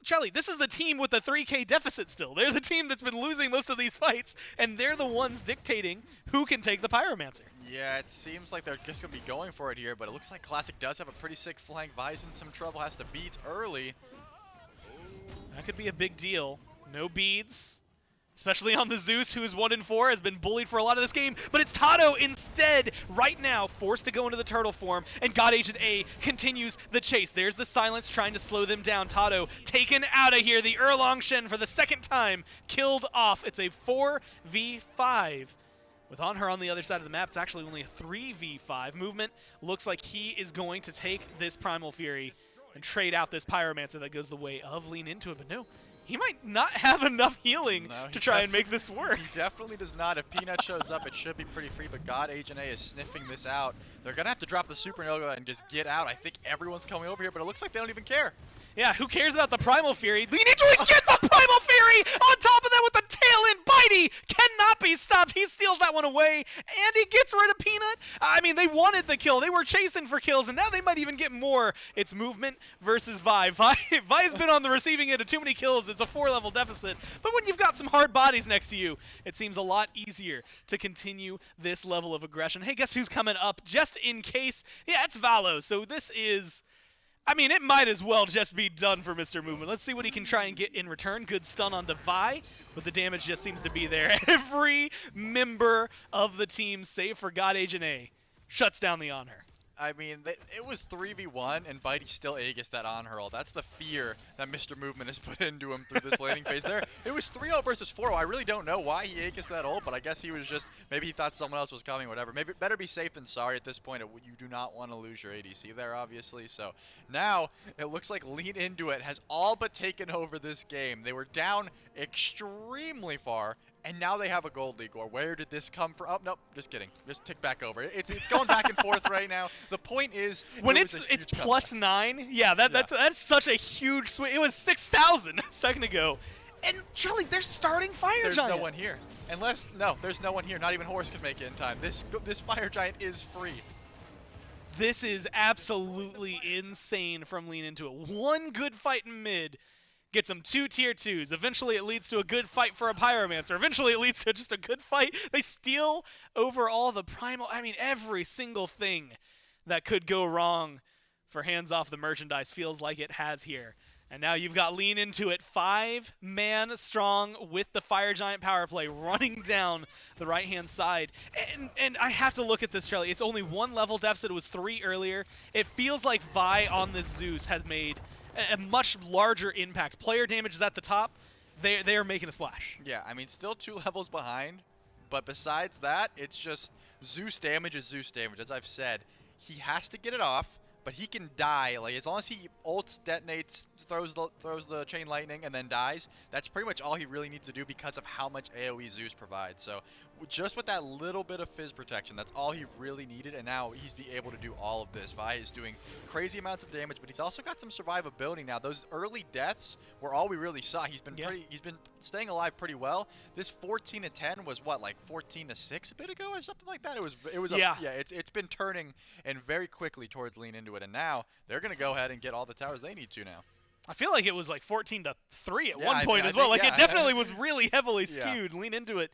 Charlie, this is the team with the 3K deficit still. They're the team that's been losing most of these fights, and they're the ones dictating who can take the Pyromancer. Yeah, it seems like they're just going to be going for it here, but it looks like Classic does have a pretty sick flank. Vi's in some trouble, has to beat early. That could be a big deal. No beads, especially on the Zeus, who is 1-4, has been bullied for a lot of this game. But it's Tado instead, right now, forced to go into the turtle form, and God Agent A continues the chase. There's the silence trying to slow them down. Tado taken out of here. The Erlong Shen for the second time killed off. It's a 4v5. With On Her on the other side of the map, it's actually only a 3v5. Movement looks like he is going to take this Primal Fury and trade out this Pyromancer that goes the way of Lean Into It. But no, he might not have enough healing to try and make this work. He definitely does not. If Peanut shows up, it should be pretty free, but God Agent A is sniffing this out. They're going to have to drop the Supernova and just get out. I think everyone's coming over here, but it looks like they don't even care. Yeah, who cares about the Primal Fury? Lean Into It, get the Primal Fury! On top of that with the tail end, Bitey cannot be stopped. He steals that one away, and he gets rid of Peanut. I mean, they wanted the kill. They were chasing for kills, and now they might even get more. It's Movement versus Vi. Vi's been on the receiving end of too many kills. It's a 4-level deficit. But when you've got some hard bodies next to you, it seems a lot easier to continue this level of aggression. Hey, guess who's coming up? Just in case. Yeah, it's Valo. So this is... I mean, it might as well just be done for Mr. Movement. Let's see what he can try and get in return. Good stun on Vi, but the damage just seems to be there. Every member of the team, save for God Agent A, shuts down the On Her. I mean, it was 3v1, and Bitey still Aegis that On Her ult. That's the fear that Mr. Movement has put into him through this laning phase there. It was 3-0 versus 4-0. I really don't know why he Aegis that ult, but I guess he was just, maybe he thought someone else was coming, whatever. Maybe better be safe than sorry at this point. You do not want to lose your ADC there, obviously. So now it looks like Lean Into It has all but taken over this game. They were down extremely far, and now they have a gold league. Or where did this come from? Oh, nope, just kidding. Just tick back over. It's going back and forth right now. The point is, when it's +9, yeah, that's such a huge swing. It was 6,000 a second ago. And Charlie, they're starting Fire Giant. There's no one here. There's no one here. Not even Horse can make it in time. This Fire Giant is free. This is absolutely insane from Lean Into It. One good fight in mid gets them 2 tier 2s. Eventually it leads to a good fight for a Pyromancer. Eventually it leads to just a good fight. They steal over all the Primal. I mean, every single thing that could go wrong for hands off the merchandise feels like it has here. And now you've got Lean Into It, 5-man strong with the Fire Giant power play running down the right-hand side. And I have to look at this, Charlie. It's only 1 level deficit. It was 3 earlier. It feels like Vi on this Zeus has made a much larger impact. Player damage is at the top. They are making a splash. Yeah, I mean, still 2 levels behind, but besides that, it's just Zeus damage is Zeus damage. As I've said, he has to get it off, but he can die. Like, as long as he ults, detonates, throws the chain lightning, and then dies, that's pretty much all he really needs to do because of how much AoE Zeus provides. So just with that little bit of fizz protection, that's all he really needed, and now he's be able to do all of this. Vi is doing crazy amounts of damage, but he's also got some survivability now. Those early deaths were all we really saw. He's been he's been staying alive pretty well. This 14-10 was what, like 14-6 a bit ago or something like that. It was yeah. It's been turning and very quickly towards lean into it, and now they're gonna go ahead and get all the towers they need to now. I feel like it was like 14-3 at Yeah, one point as well. Like yeah. it definitely was really heavily Yeah. skewed. Lean into it.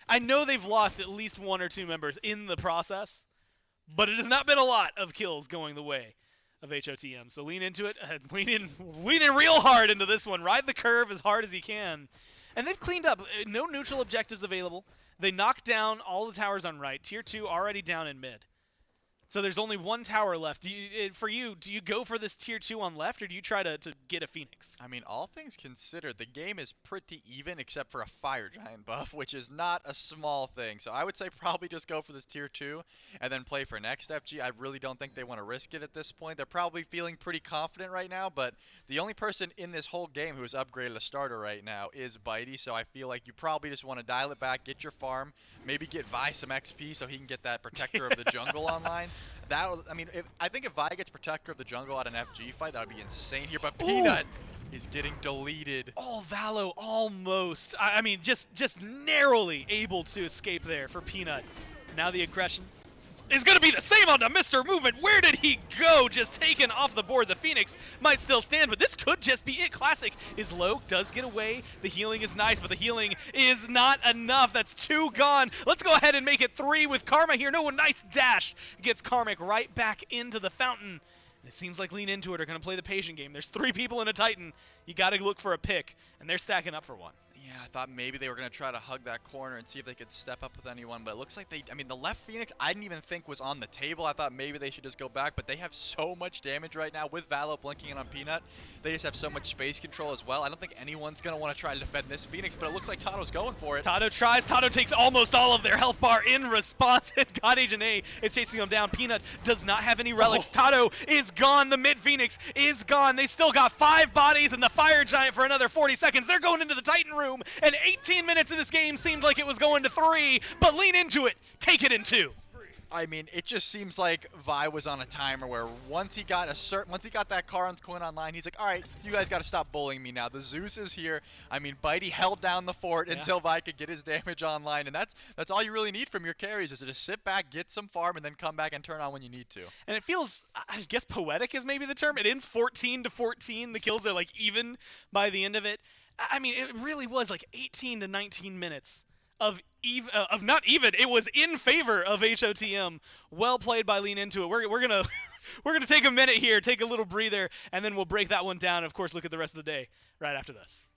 I know they've lost at least 1 or 2 members in the process, but it has not been a lot of kills going the way of HOTM. So lean into it. Lean in real hard into this one. Ride the curve as hard as you can. And they've cleaned up. No neutral objectives available. They knocked down all the towers on right. Tier 2 already down in mid. So there's only 1 tower left. Do you go for this tier 2 on left, or do you try to get a Phoenix? I mean, all things considered, the game is pretty even except for a Fire Giant buff, which is not a small thing. So I would say probably just go for this tier 2 and then play for next FG. I really don't think they want to risk it at this point. They're probably feeling pretty confident right now, but the only person in this whole game who is upgraded a starter right now is Bitey, so I feel like you probably just want to dial it back, get your farm, maybe get Vi some XP so he can get that Protector of the Jungle online. I think if Vi gets Protector of the Jungle at an FG fight, that would be insane here. But Peanut is getting deleted. Oh, Valo almost. I mean, just narrowly able to escape there for Peanut. Now the aggression is going to be the same on the Mr. Movement. Where did he go? Just taken off the board. The Phoenix might still stand, but this could just be it. Classic is low, does get away. The healing is nice, but the healing is not enough. That's 2 gone. Let's go ahead and make it 3 with Karma here. No, a nice dash gets Karmic right back into the fountain. And it seems like Lean Into It are going to play the patient game. There's 3 people in a Titan. You got to look for a pick, and they're stacking up for one. Yeah, I thought maybe they were going to try to hug that corner and see if they could step up with anyone, but it looks like the left Phoenix I didn't even think was on the table. I thought maybe they should just go back, but they have so much damage right now with Valo blinking in on Peanut. They just have so much space control as well. I don't think anyone's going to want to try to defend this Phoenix, but it looks like Tato's going for it. Tato tries. Tato takes almost all of their health bar in response. God Agent A is chasing him down. Peanut does not have any relics. Tato is gone. The mid Phoenix is gone. They still got 5 bodies and the Fire Giant for another 40 seconds. They're going into the Titan room, and 18 minutes of this game seemed like it was going to 3, but Lean Into It, take it in 2. I mean, it just seems like Vi was on a timer where once he got that Charon's coin online, he's like, all right, you guys got to stop bullying me now. The Zeus is here. I mean, Bitey held down the fort until Vi could get his damage online, and that's all you really need from your carries is to just sit back, get some farm, and then come back and turn on when you need to. And it feels, I guess poetic is maybe the term. It ends 14-14. The kills are like even by the end of it. I mean, it really was like 18 to 19 minutes of not even. It was in favor of HOTM. Well played by Lean Into It. We're gonna we're gonna take a minute here, take a little breather, and then we'll break that one down. Of course, look at the rest of the day right after this.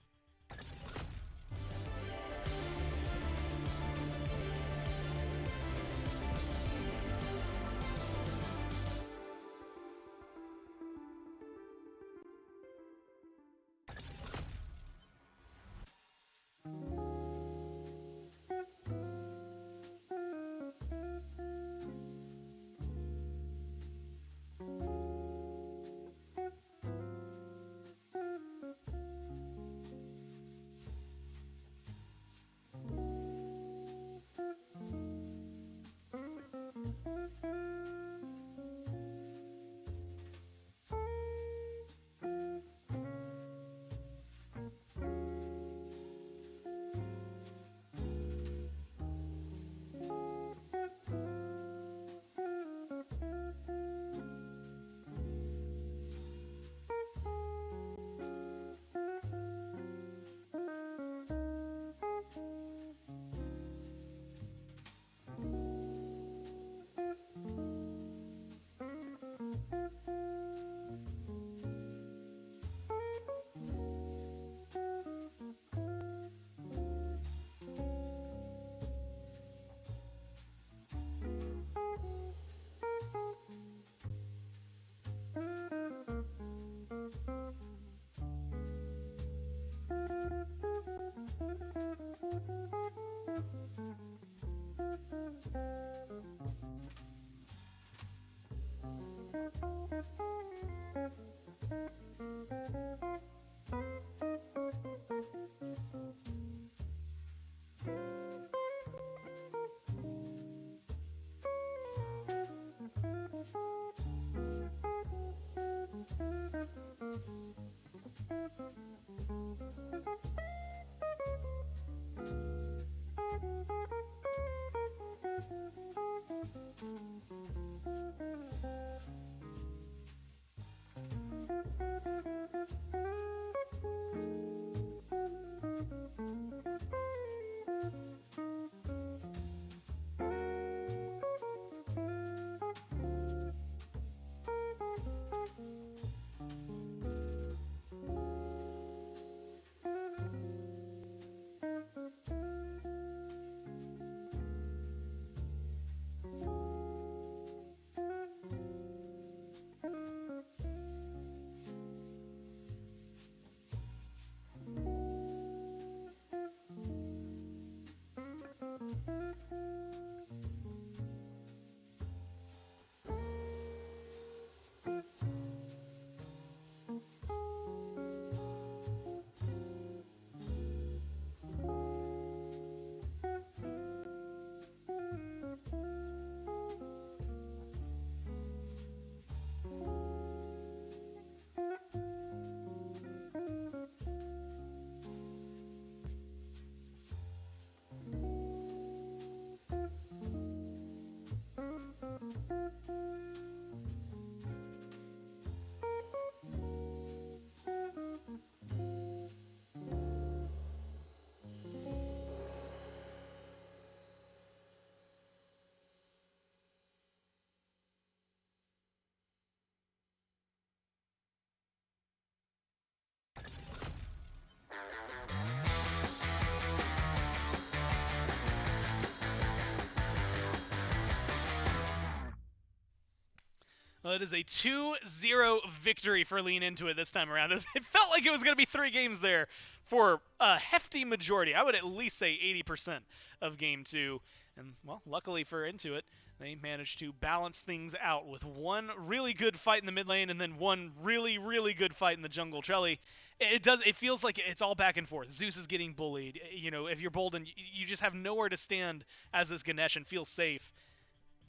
Well, it is a 2-0 victory for Lean Into It this time around. It felt like it was going to be 3 games there for a hefty majority. I would at least say 80% of Game 2. And, well, luckily for Into It, they managed to balance things out with one really good fight in the mid lane and then one really, really good fight in the jungle. Trelly, it feels like it's all back and forth. Zeus is getting bullied. You know, if you're Bolden, you just have nowhere to stand as this Ganesh and feel safe.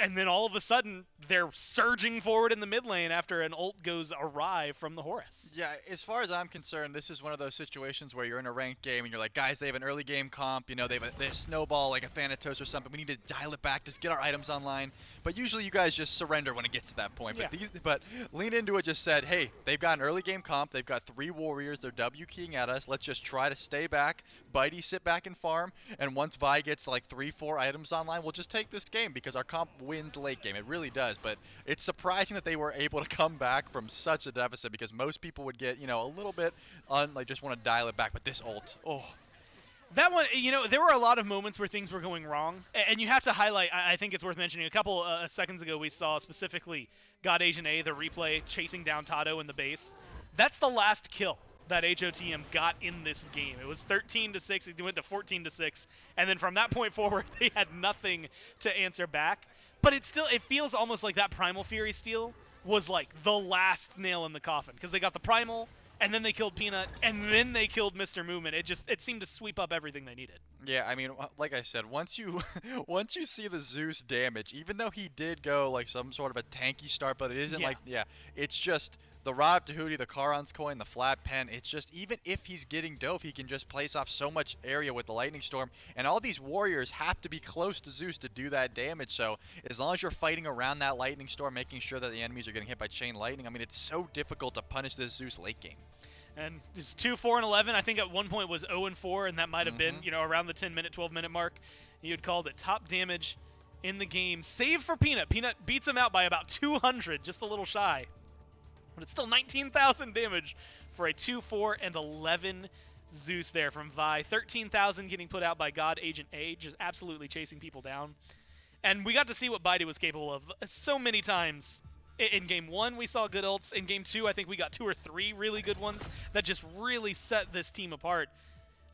And then all of a sudden, they're surging forward in the mid lane after an ult goes awry from the Horus. Yeah, as far as I'm concerned, this is one of those situations where you're in a ranked game and you're like, guys, they have an early game comp, you know, they snowball like a Thanatos or something. We need to dial it back, just get our items online. But usually you guys just surrender when it gets to that point. Yeah. But Lean Into It just said, hey, they've got an early game comp, they've got 3 warriors, they're W keying at us. Let's just try to stay back, Bitey sit back and farm, and once Vi gets like 3-4 items online, we'll just take this game because our comp wins late game. It really does, but it's surprising that they were able to come back from such a deficit because most people would get, you know, a little bit like just want to dial it back, but this ult, oh. That one, you know, there were a lot of moments where things were going wrong, and you have to highlight, I think it's worth mentioning, a couple seconds ago we saw specifically God Agent A, the replay, chasing down Tado in the base. That's the last kill that HOTM got in this game. It was 13-6, it went to 14-6, and then from that point forward, they had nothing to answer back. But it feels almost like that Primal Fury steal was like the last nail in the coffin, because they got the Primal, and then they killed Peanut, and then they killed Mr. Movement. It seemed to sweep up everything they needed. Yeah, I mean, like I said, once you once you see the Zeus damage, even though he did go like some sort of a tanky start, but it isn't it's just the Rod Tahuti, the Charon's coin, the flat pen. It's just, even if he's getting dove, he can just place off so much area with the Lightning Storm, and all these warriors have to be close to Zeus to do that damage. So as long as you're fighting around that Lightning Storm, making sure that the enemies are getting hit by chain lightning, I mean, it's so difficult to punish this Zeus late game. And it's 2-4-11. I think at one point was 0-4, and that might have been, you know, around the 10-minute, 12-minute mark. You had called it top damage in the game, save for Peanut. Peanut beats him out by about 200, just a little shy. But it's still 19,000 damage for a 2-4-11 Zeus there from Vi. 13,000 getting put out by God Agent A, just absolutely chasing people down. And we got to see what Bitey was capable of so many times. In Game 1, we saw good ults. In Game 2, I think we got 2 or 3 really good ones that just really set this team apart.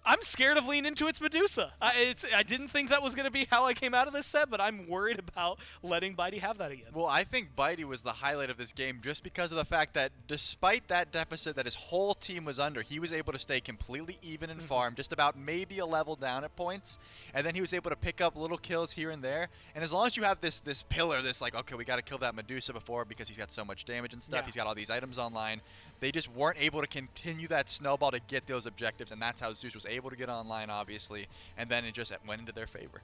I'm scared of Lean Into It's Medusa. I didn't think that was going to be how I came out of this set, but I'm worried about letting Bitey have that again. Well, I think Bitey was the highlight of this game just because of the fact that despite that deficit that his whole team was under, he was able to stay completely even in farm, just about maybe a level down at points, and then he was able to pick up little kills here and there. And as long as you have this pillar, this like, okay, we got to kill that Medusa before because he's got so much damage and stuff, he's got all these items online, they just weren't able to continue that snowball to get those objectives, and that's how Zeus was able to get online, obviously, and then it just went into their favor.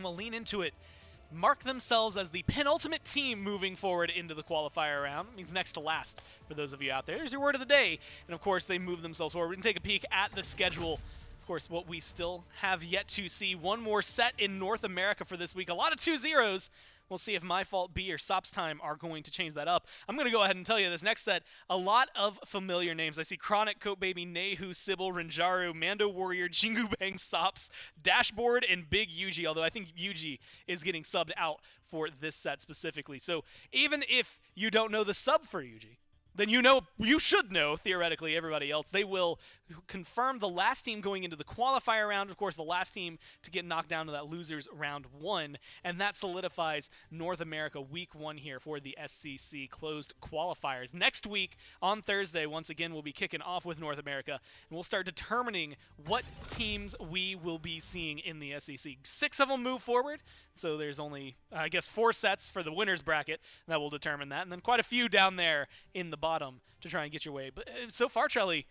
Well, Lean Into It mark themselves as the penultimate team moving forward into the qualifier round. It means next to last for those of you out there. There's your word of the day. And, of course, they move themselves forward. We can take a peek at the schedule. Of course, what we still have yet to see. One more set in North America for this week. A lot of 2-0s. We'll see if My Fault B or Sops Time are going to change that up. I'm going to go ahead and tell you this next set, a lot of familiar names. I see Chronic, Coat Baby, Nehu, Sybil, Rinjaru, Mando Warrior, Jingu Bang, Sops, Dashboard, and Big Yuji, although I think Yuji is getting subbed out for this set specifically. So even if you don't know the sub for Yuji, then you should know, theoretically, everybody else. They will confirm the last team going into the qualifier round, of course, the last team to get knocked down to that losers round 1, and that solidifies North America week 1 here for the SCC closed qualifiers. Next week, on Thursday, once again, we'll be kicking off with North America, and we'll start determining what teams we will be seeing in the SCC. 6 of them move forward, so there's only, I guess, 4 sets for the winner's bracket that will determine that, and then quite a few down there in the bottom to try and get your way. But so far, Trelly,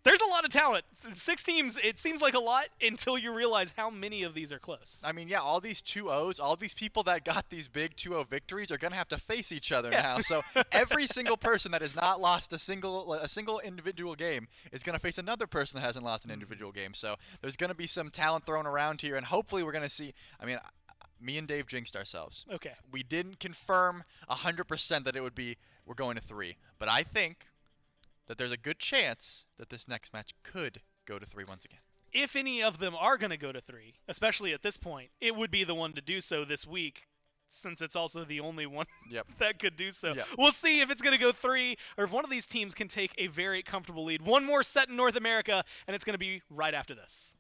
there's a lot of talent. 6 teams, it seems like a lot until you realize how many of these are close. I mean, yeah, all these 2-0s, all these people that got these big 2-0 victories are going to have to face each other now. So every single person that has not lost a single individual game is going to face another person that hasn't lost an individual game. So there's going to be some talent thrown around here, and hopefully we're going to see, I mean, me and Dave jinxed ourselves. Okay. We didn't confirm 100% that it would be we're going to 3, but I think that there's a good chance that this next match could go to 3 once again. If any of them are going to go to 3, especially at this point, it would be the one to do so this week. since it's also the only one Yep. that could do so. Yep. We'll see if it's going to go 3 or if one of these teams can take a very comfortable lead. One more set in North America, and it's going to be right after this.